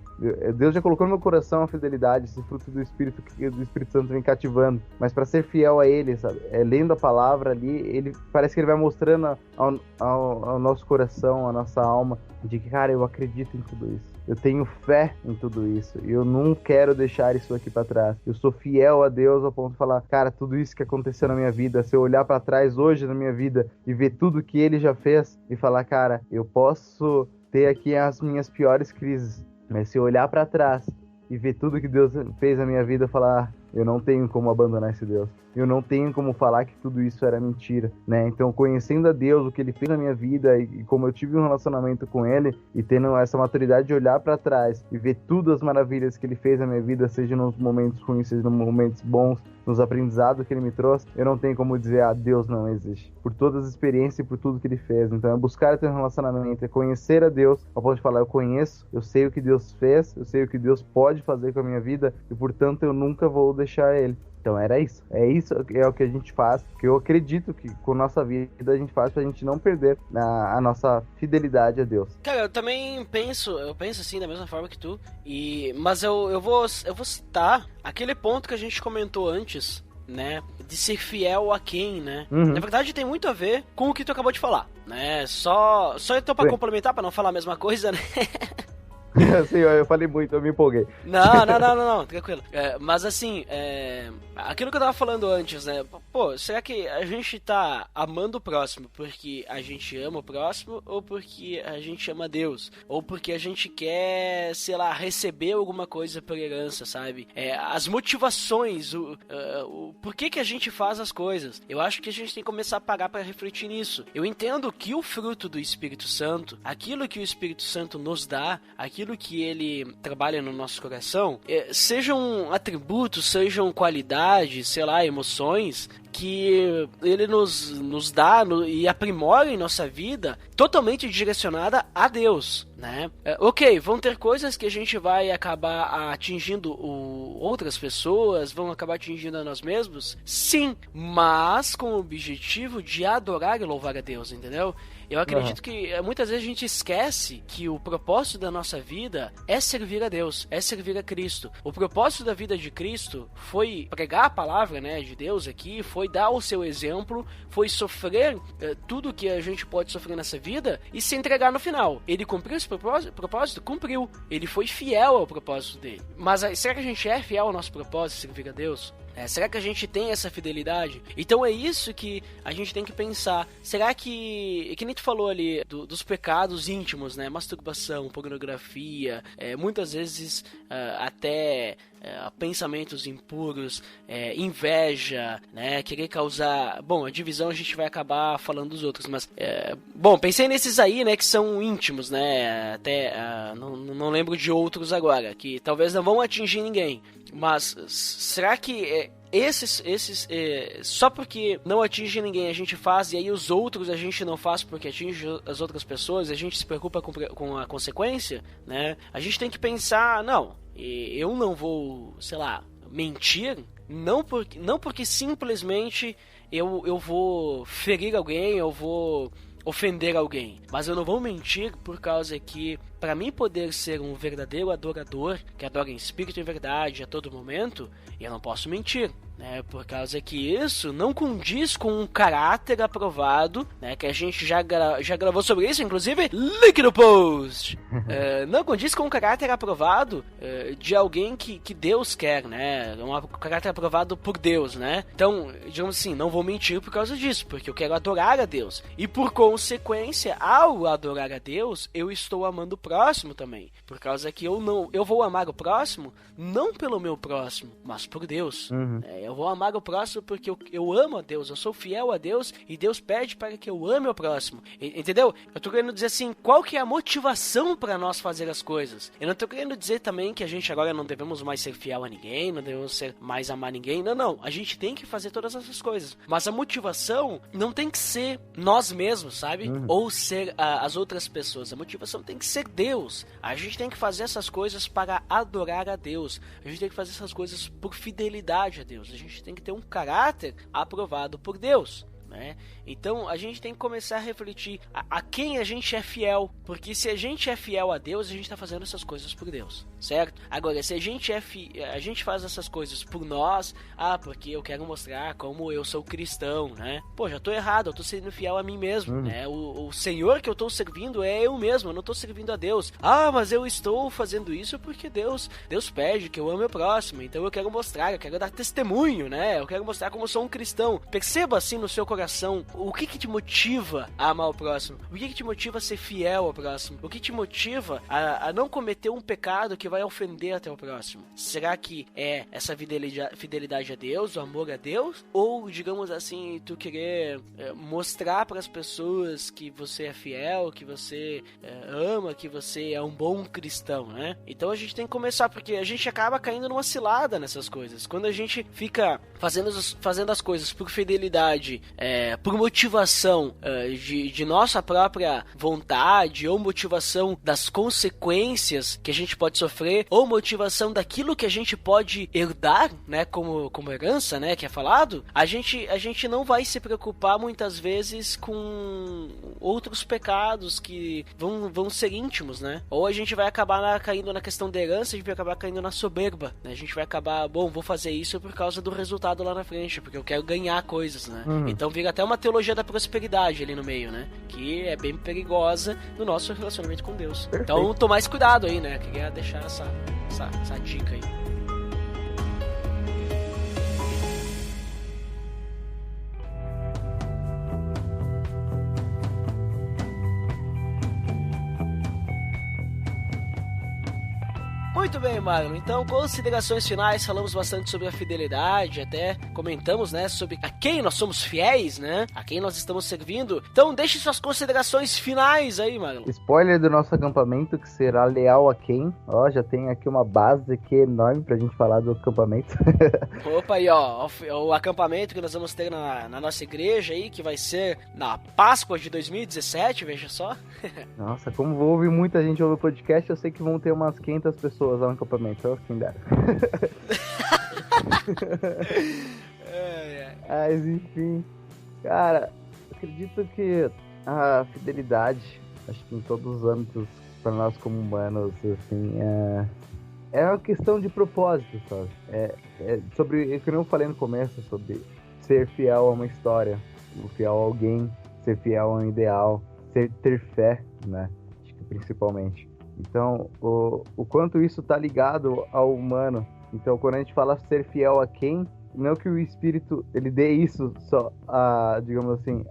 Deus já colocou no meu coração a fidelidade, esse fruto do Espírito que do Espírito Santo vem cativando, mas para ser fiel a ele, sabe? Lendo a palavra ali, ele parece que ele vai mostrando ao nosso coração, à nossa alma, de que, cara, eu acredito em tudo isso. Eu tenho fé em tudo isso. E eu não quero deixar isso aqui pra trás. Eu sou fiel a Deus ao ponto de falar, cara, tudo isso que aconteceu na minha vida, se eu olhar pra trás hoje na minha vida e ver tudo que ele já fez e falar, cara, eu posso ter aqui as minhas piores crises, mas se eu olhar pra trás e ver tudo que Deus fez na minha vida, falar, eu não tenho como abandonar esse Deus. Eu não tenho como falar que tudo isso era mentira, né? Então, conhecendo a Deus, o que Ele fez na minha vida e como eu tive um relacionamento com Ele e tendo essa maturidade de olhar para trás e ver tudo as maravilhas que Ele fez na minha vida, seja nos momentos ruins, seja nos momentos bons, nos aprendizados que Ele me trouxe, eu não tenho como dizer, Deus não existe. Por todas as experiências e por tudo que Ele fez. Então, é buscar ter um relacionamento, é conhecer a Deus, ao ponto de falar, eu conheço, eu sei o que Deus fez, eu sei o que Deus pode fazer com a minha vida e, portanto, eu nunca vou deixar Ele. Então era isso. É o que a gente faz, que eu acredito que com a nossa vida a gente faz pra gente não perder a nossa fidelidade a Deus. Cara, eu também penso assim da mesma forma que tu, mas eu vou citar aquele ponto que a gente comentou antes, né, de ser fiel a quem, né? Uhum. Na verdade tem muito a ver com o que tu acabou de falar, né? Só então pra complementar, pra não falar a mesma coisa, né? Sim, eu falei muito, eu me empolguei. Não, tranquilo. Mas assim, aquilo que eu tava falando antes, né? Pô, será que a gente tá amando o próximo porque a gente ama o próximo ou porque a gente ama Deus? Ou porque a gente quer, sei lá, receber alguma coisa por herança, sabe? As motivações, por que a gente faz as coisas. Eu acho que a gente tem que começar a parar pra refletir nisso. Eu entendo que o fruto do Espírito Santo, aquilo que o Espírito Santo nos dá, aquilo aquilo que ele trabalha no nosso coração, sejam atributos, sejam qualidades, sei lá, emoções, que ele nos dá e aprimora em nossa vida, totalmente direcionada a Deus, né? Ok, vão ter coisas que a gente vai acabar atingindo outras pessoas, vão acabar atingindo a nós mesmos, sim, mas com o objetivo de adorar e louvar a Deus, entendeu? Eu acredito que muitas vezes a gente esquece que o propósito da nossa vida é servir a Deus, é servir a Cristo. O propósito da vida de Cristo foi pregar a palavra, né, de Deus aqui, foi dar o seu exemplo, foi sofrer tudo que a gente pode sofrer nessa vida e se entregar no final. Ele cumpriu esse propósito? Cumpriu. Ele foi fiel ao propósito dele. Mas será que a gente é fiel ao nosso propósito, servir a Deus? Será que a gente tem essa fidelidade? Então é isso que a gente tem que pensar. Será que nem tu falou ali, dos pecados íntimos, né? Masturbação, pornografia, muitas vezes até pensamentos impuros, inveja, né? Querer causar... Bom, a divisão a gente vai acabar falando dos outros, mas... Bom, pensei nesses aí, né? Que são íntimos, né? Até não lembro de outros agora, que talvez não vão atingir ninguém. Mas será que esses só porque não atinge ninguém a gente faz, e aí os outros a gente não faz porque atinge as outras pessoas, a gente se preocupa com a consequência, né? A gente tem que pensar, não, eu não vou, sei lá, mentir, não porque simplesmente eu vou ferir alguém, eu vou ofender alguém, mas eu não vou mentir por causa que, para mim poder ser um verdadeiro adorador, que adora em espírito e em verdade a todo momento, eu não posso mentir, né? Por causa que isso não condiz com um caráter aprovado, né? Que a gente já gravou sobre isso, inclusive, link no post! Não condiz com um caráter aprovado de alguém que Deus quer, né? Um caráter aprovado por Deus, né? Então, digamos assim, não vou mentir por causa disso, porque eu quero adorar a Deus. E por consequência, ao adorar a Deus, eu estou amando o próximo também. Por causa que eu vou amar o próximo, não pelo meu próximo, mas por Deus. Eu vou amar o próximo porque eu amo a Deus, eu sou fiel a Deus e Deus pede para que eu ame o próximo. Entendeu? Eu tô querendo dizer assim, qual que é a motivação para nós fazer as coisas? Eu não tô querendo dizer também que a gente agora não devemos mais ser fiel a ninguém, não devemos mais amar ninguém. Não. A gente tem que fazer todas essas coisas. Mas a motivação não tem que ser nós mesmos, sabe? Ou ser as outras pessoas. A motivação tem que ser Deus. A gente tem que fazer essas coisas para adorar a Deus. A gente tem que fazer essas coisas por fidelidade a Deus. A gente tem que ter um caráter aprovado por Deus, né? Então a gente tem que começar a refletir a quem a gente é fiel, porque se a gente é fiel a Deus, a gente está fazendo essas coisas por Deus, certo? Agora, se a gente faz essas coisas por nós, porque eu quero mostrar como eu sou cristão, né? Pô, já tô errado, eu tô sendo fiel a mim mesmo, né? O Senhor que eu tô servindo é eu mesmo, eu não tô servindo a Deus. Mas eu estou fazendo isso porque Deus pede que eu ame o próximo, então eu quero mostrar, eu quero dar testemunho, né? Eu quero mostrar como eu sou um cristão. Perceba assim no seu coração o que te motiva a amar o próximo, o que te motiva a ser fiel ao próximo, o que te motiva a não cometer um pecado que vai ofender até o próximo. Será que é essa fidelidade a Deus, o amor a Deus, ou, digamos assim, tu querer mostrar para as pessoas que você é fiel, que você ama, que você é um bom cristão, né? Então a gente tem que começar, porque a gente acaba caindo numa cilada nessas coisas. Quando a gente fica fazendo as coisas por fidelidade, por motivação de nossa própria vontade, ou motivação das consequências que a gente pode sofrer, ou motivação daquilo que a gente pode herdar, né, como herança, né, que é falado, a gente não vai se preocupar muitas vezes com outros pecados que vão ser íntimos, né? Ou a gente vai acabar caindo na questão da herança, a gente vai acabar caindo na soberba, né? A gente vai acabar, vou fazer isso por causa do resultado lá na frente, porque eu quero ganhar coisas, né? Então vira até uma teologia da prosperidade ali no meio, né? Que é bem perigosa no nosso relacionamento com Deus. Perfeito. Então tomar mais cuidado aí, né? Queria deixar essa dica aí. Muito bem, Marlon. Então, considerações finais, falamos bastante sobre a fidelidade, até comentamos, né, sobre a quem nós somos fiéis, né, a quem nós estamos servindo. Então, deixe suas considerações finais aí, Marlon. Spoiler do nosso acampamento, que será leal a quem? Ó, já tem aqui uma base aqui enorme pra gente falar do acampamento. Opa, aí, ó, o acampamento que nós vamos ter na nossa igreja aí, que vai ser na Páscoa de 2017, veja só. Nossa, como vou ouvir muita gente ouvir o podcast, eu sei que vão ter umas 500 pessoas lá no acampamento, só assim dá. Mas enfim, cara, acredito que a fidelidade, acho que em todos os âmbitos, para nós como humanos, assim, é uma questão de propósito, sabe? Sobre, é que eu falei no começo, sobre ser fiel a uma história, ser fiel a alguém, ser fiel a um ideal, ter fé, né? Acho que principalmente. Então, o quanto isso tá ligado ao humano. Então, quando a gente fala ser fiel a quem, não que o Espírito, ele dê isso só, digamos assim,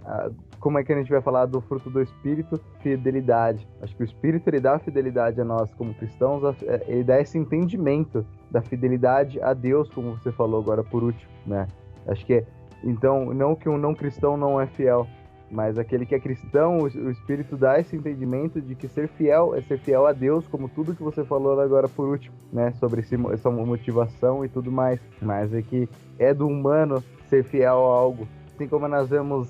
como é que a gente vai falar do fruto do Espírito? Fidelidade. Acho que o Espírito, ele dá a fidelidade a nós como cristãos, ele dá esse entendimento da fidelidade a Deus, como você falou agora por último, né? Acho que, então, não que um não cristão não é fiel, mas aquele que é cristão, o Espírito dá esse entendimento de que ser fiel é ser fiel a Deus, como tudo que você falou agora por último, né? Sobre essa motivação e tudo mais. Mas é que é do humano ser fiel a algo. Assim como nós vemos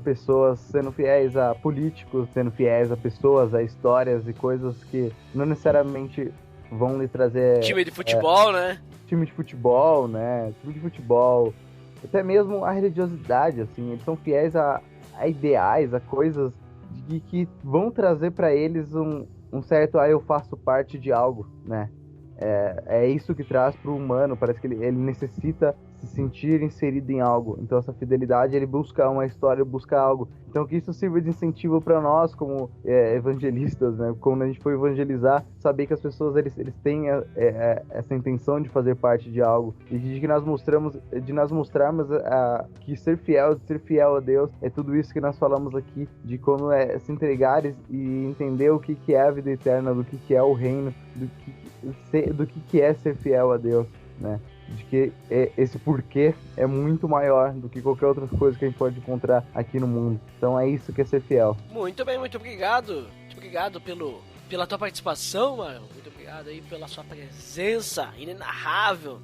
pessoas sendo fiéis a políticos, sendo fiéis a pessoas, a histórias e coisas que não necessariamente vão lhe trazer... Time de futebol, né? Time de futebol, né? Time de futebol. Até mesmo a religiosidade, assim. Eles são fiéis a ideais, a coisas que vão trazer para eles um certo, eu faço parte de algo, né? É isso que traz para o humano, parece que ele necessita se sentir inserido em algo. Então essa fidelidade, ele busca uma história, busca algo. Então que isso sirva de incentivo para nós como evangelistas, né? Quando a gente for evangelizar, saber que as pessoas eles têm essa intenção de fazer parte de algo e de que nós mostrarmos que ser fiel a Deus é tudo isso que nós falamos aqui, de como se entregar e entender o que é a vida eterna, do que é o reino, do que é ser fiel a Deus, né? De que esse porquê é muito maior do que qualquer outra coisa que a gente pode encontrar aqui no mundo. Então é isso que é ser fiel. Muito bem, muito obrigado. Muito obrigado pela tua participação, mano. Muito obrigado aí pela sua presença inenarrável.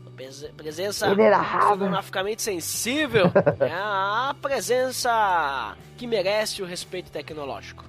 Presença fotograficamente sensível. É a presença que merece o respeito tecnológico.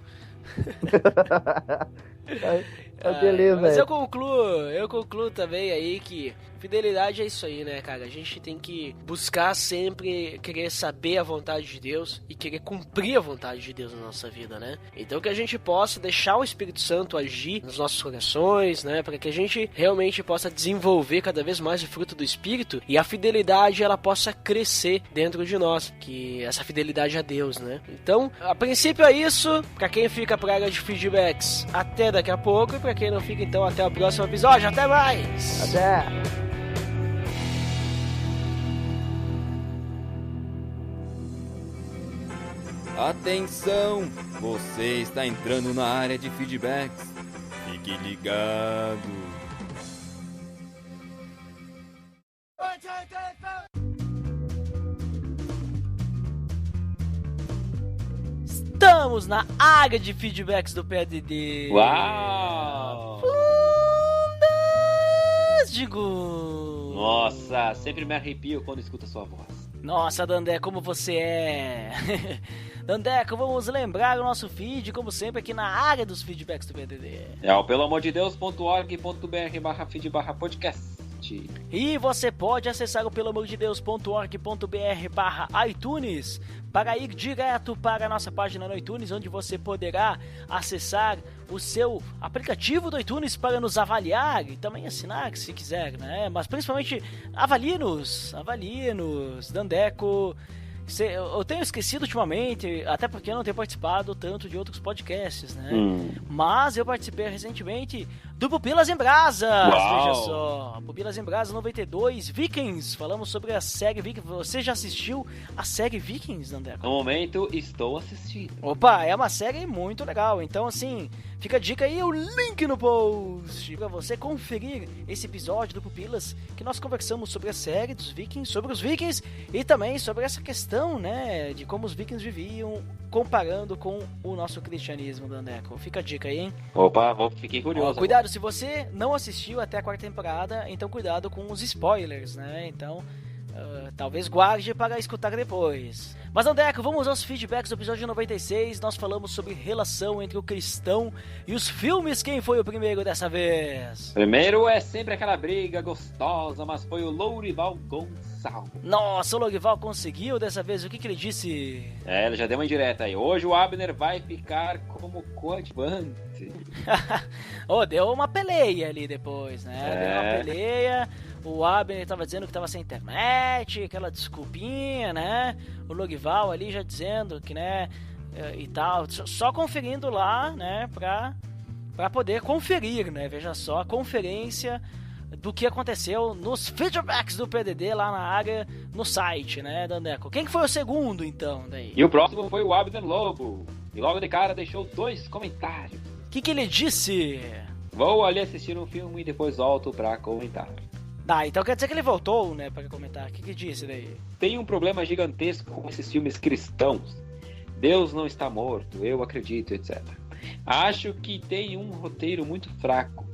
Beleza. Mas eu concluo também aí que fidelidade é isso aí, né, cara? A gente tem que buscar sempre querer saber a vontade de Deus e querer cumprir a vontade de Deus na nossa vida, né? Então que a gente possa deixar o Espírito Santo agir nos nossos corações, né? Para que a gente realmente possa desenvolver cada vez mais o fruto do Espírito e a fidelidade ela possa crescer dentro de nós, que essa fidelidade a Deus, né? Então, a princípio é isso. Para quem fica pra área de feedbacks, até daqui a pouco. E pra quem não fica, então, até o próximo episódio. Até mais! Até! Atenção! Você está entrando na área de feedbacks. Fique ligado! Estamos na área de feedbacks do PADD. Uau! Fantástico! Nossa, sempre me arrepio quando escuto a sua voz. Nossa, Dandé, como você é? Dandeco, vamos lembrar o nosso feed, como sempre, aqui na área dos feedbacks do PDD. É o pelamordedeus.org.br/feed/podcast. E você pode acessar o pelamordedeus.org.br/iTunes para ir direto para a nossa página no iTunes, onde você poderá acessar o seu aplicativo do iTunes para nos avaliar e também assinar, se quiser, né? Mas principalmente avalie-nos, Dandeco. Eu tenho esquecido ultimamente, até porque eu não tenho participado tanto de outros podcasts, né? Mas eu participei recentemente do Pupilas em Brasas. Veja só, Pupilas em Brasas 92, Vikings. Falamos sobre a série Vikings. Você já assistiu a série Vikings, Dandeco? No momento, estou assistindo. Opa, é uma série muito legal. Então, assim, Fica a dica aí, o link no post pra você conferir esse episódio do Pupilas, que nós conversamos sobre a série dos Vikings, sobre os Vikings e também sobre essa questão, né, de como os Vikings viviam comparando com o nosso cristianismo, Dandeco. Fica a dica aí, hein? Opa, fiquei curioso. Cuidado, se você não assistiu até a 4ª temporada, então cuidado com os spoilers, né? Então, talvez guarde para escutar depois. Mas, Dandeco, vamos aos feedbacks do episódio 96. Nós falamos sobre relação entre o cristão e os filmes. Quem foi o primeiro dessa vez? Primeiro é sempre aquela briga gostosa, mas foi o Lourival Gonçalves. Nossa, o Lourival conseguiu dessa vez. O que ele disse? Ele já deu uma indireta aí. Hoje o Abner vai ficar como coadjuvante. Deu uma peleia ali depois, né? Deu uma peleia. O Abner tava dizendo que tava sem internet, aquela desculpinha, né? O Logival ali já dizendo que, né, e tal. Só conferindo lá, né, pra poder conferir, né? Veja só, a conferência do que aconteceu nos feedbacks do PDD lá na área, no site, né, Dandeco? Quem que foi o segundo, então, daí? E o próximo foi o Abner Lobo. E logo de cara deixou 2 comentários. O que ele disse? Vou ali assistir um filme e depois volto pra comentar. Então quer dizer que ele voltou, né, pra comentar. O que disse daí? Tem um problema gigantesco com esses filmes cristãos. Deus não está morto, eu acredito, etc. Acho que tem um roteiro muito fraco.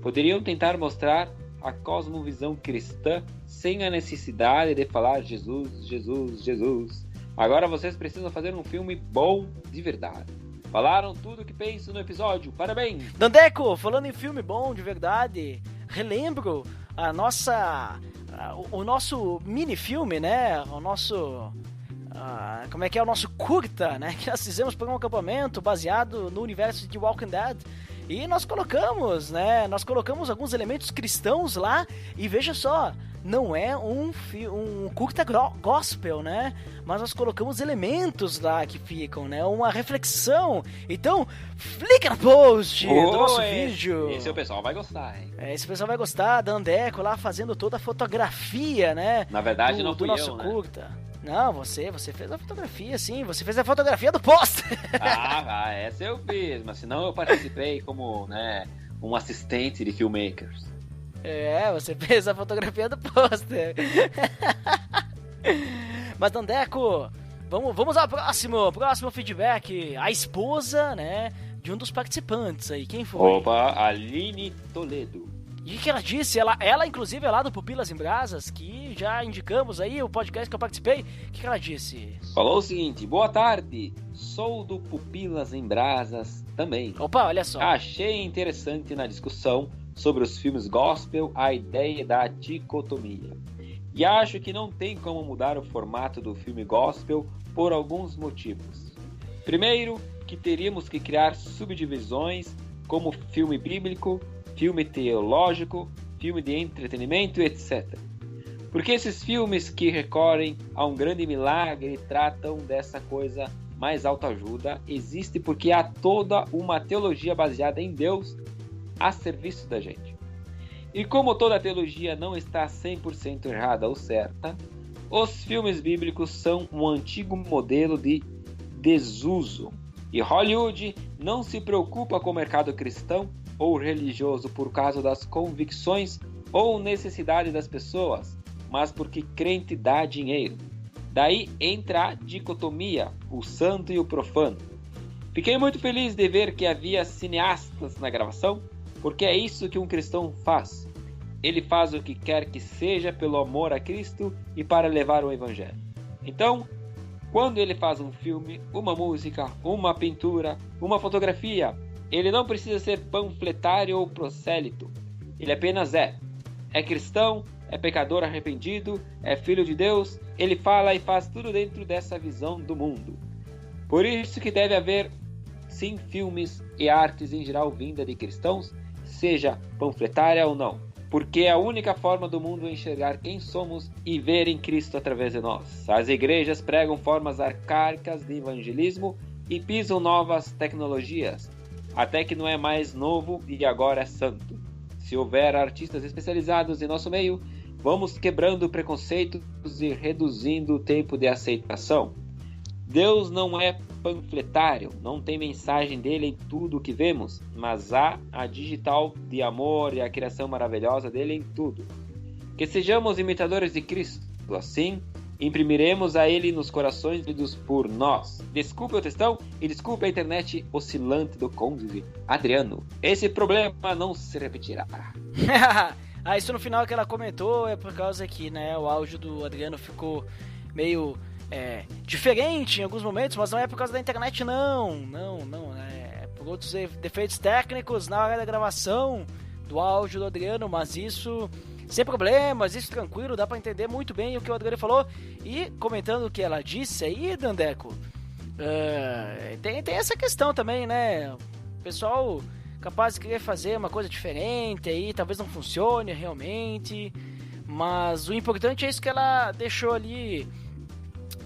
Poderiam tentar mostrar a cosmovisão cristã sem a necessidade de falar Jesus, Jesus, Jesus. Agora vocês precisam fazer um filme bom de verdade. Falaram tudo o que penso no episódio, parabéns! Dandeco, falando em filme bom de verdade, relembro o nosso mini-filme, né? O nosso... como é que é? O nosso curta, né? Que nós fizemos para um acampamento baseado no universo de Walking Dead. E nós colocamos, né? Nós colocamos alguns elementos cristãos lá. E veja só, não é um curta gospel, né? Mas nós colocamos elementos lá que ficam, né? Uma reflexão. Então, clica no post do nosso vídeo. Esse o pessoal vai gostar, hein? Esse pessoal vai gostar. Dandeco lá fazendo toda a fotografia, né? Na verdade, não fui do nosso eu, curta. Né? Não, você fez a fotografia, sim. Você fez a fotografia do pôster. Essa eu fiz. Mas senão eu participei como, né, um assistente de filmmakers. Você fez a fotografia do pôster. Mas, Dandeco, vamos ao próximo feedback. A esposa, né, de um dos participantes aí. Quem foi? Opa, Aline Toledo. E o que ela disse? Ela inclusive, é lá do Pupilas em Brasas, que já indicamos aí, o podcast que eu participei. O que ela disse? Falou o seguinte: boa tarde, sou do Pupilas em Brasas também. Opa, olha só. Achei interessante na discussão sobre os filmes gospel a ideia da dicotomia. E acho que não tem como mudar o formato do filme gospel por alguns motivos. Primeiro, que teríamos que criar subdivisões como filme bíblico, filme teológico, filme de entretenimento, etc. Porque esses filmes que recorrem a um grande milagre e tratam dessa coisa mais autoajuda, existe porque há toda uma teologia baseada em Deus a serviço da gente. E como toda teologia não está 100% errada ou certa, os filmes bíblicos são um antigo modelo de desuso. E Hollywood não se preocupa com o mercado cristão ou religioso por causa das convicções ou necessidade das pessoas, mas porque crente dá dinheiro. Daí entra a dicotomia, o santo e o profano. Fiquei muito feliz de ver que havia cineastas na gravação, porque é isso que um cristão faz. Ele faz o que quer que seja pelo amor a Cristo e para levar o Evangelho. Então, quando ele faz um filme, uma música, uma pintura, uma fotografia, ele não precisa ser panfletário ou prosélito. Ele apenas é cristão, é pecador arrependido, é filho de Deus. Ele fala e faz tudo dentro dessa visão do mundo. Por isso que deve haver, sim, filmes e artes em geral vinda de cristãos, seja panfletária ou não. Porque é a única forma do mundo enxergar quem somos e ver em Cristo através de nós. As igrejas pregam formas arcaicas de evangelismo e pisam novas tecnologias, até que não é mais novo e agora é santo. Se houver artistas especializados em nosso meio, vamos quebrando preconceitos e reduzindo o tempo de aceitação. Deus não é panfletário, não tem mensagem dele em tudo o que vemos, mas há a digital de amor e a criação maravilhosa dele em tudo. Que sejamos imitadores de Cristo, assim imprimiremos a ele nos corações vividos por nós. Desculpe o textão e desculpe a internet oscilante do cônjuge Adriano. Esse problema não se repetirá. Isso no final que ela comentou é por causa que, né, o áudio do Adriano ficou meio diferente em alguns momentos, mas não é por causa da internet, não, é por outros defeitos técnicos na hora da gravação do áudio do Adriano, mas isso sem problemas, isso tranquilo, dá pra entender muito bem o que o Adriano falou. E comentando o que ela disse aí, Dandeco, tem essa questão também, né, o pessoal capaz de querer fazer uma coisa diferente aí, talvez não funcione realmente, mas o importante é isso que ela deixou ali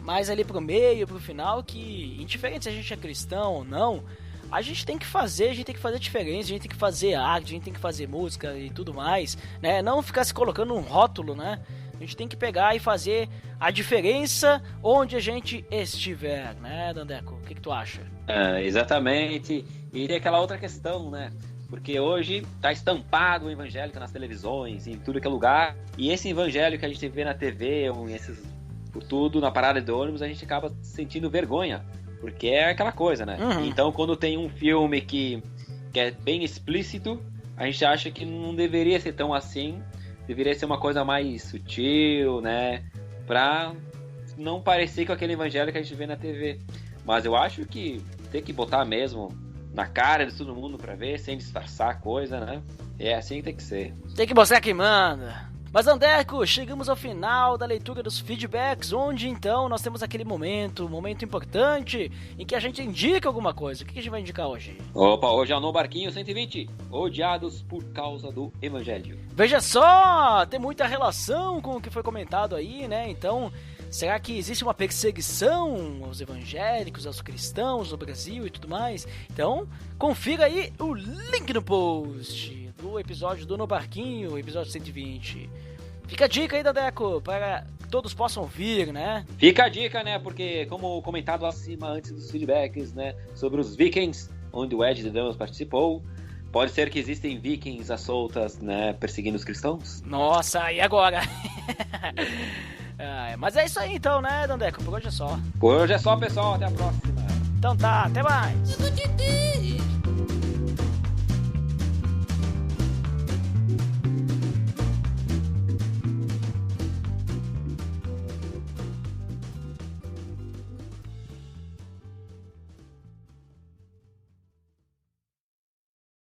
mais ali pro meio, pro final, que indiferente se a gente é cristão ou não, a gente tem que fazer diferença, a gente tem que fazer arte, a gente tem que fazer música e tudo mais, né? Não ficar se colocando um rótulo, né? A gente tem que pegar e fazer a diferença onde a gente estiver, né, Dandeco? O que tu acha? Exatamente. E tem aquela outra questão, né? Porque hoje tá estampado o evangélico nas televisões, em tudo que é lugar, e esse evangelho que a gente vê na TV, ou por tudo, na parada de ônibus, a gente acaba sentindo vergonha, porque é aquela coisa, né? Uhum. Então, quando tem um filme que é bem explícito, a gente acha que não deveria ser tão assim, deveria ser uma coisa mais sutil, né? Pra não parecer com aquele evangelho que a gente vê na TV. Mas eu acho que tem que botar mesmo na cara de todo mundo pra ver, sem disfarçar a coisa, né? É assim que tem que ser. Tem que mostrar quem manda. Mas, Dandeco, chegamos ao final da leitura dos feedbacks, onde então nós temos aquele momento importante em que a gente indica alguma coisa. O que a gente vai indicar hoje? Opa, hoje é no Barquinho 120, odiados por causa do Evangelho. Veja só, tem muita relação com o que foi comentado aí, né? Então, será que existe uma perseguição aos evangélicos, aos cristãos no Brasil e tudo mais? Então, confira aí o link no post do episódio do No Barquinho, episódio 120. Fica a dica aí, Dandeco, para que todos possam ouvir, né? Fica a dica, né? Porque, como comentado acima antes dos feedbacks, né? Sobre os Vikings, onde o Ed de Damas participou, pode ser que existem Vikings às soltas, né? Perseguindo os cristãos? Nossa, e agora? Mas é isso aí então, né, Dandeco? Por hoje é só. Por hoje é só, pessoal. Até a próxima. Então tá, até mais.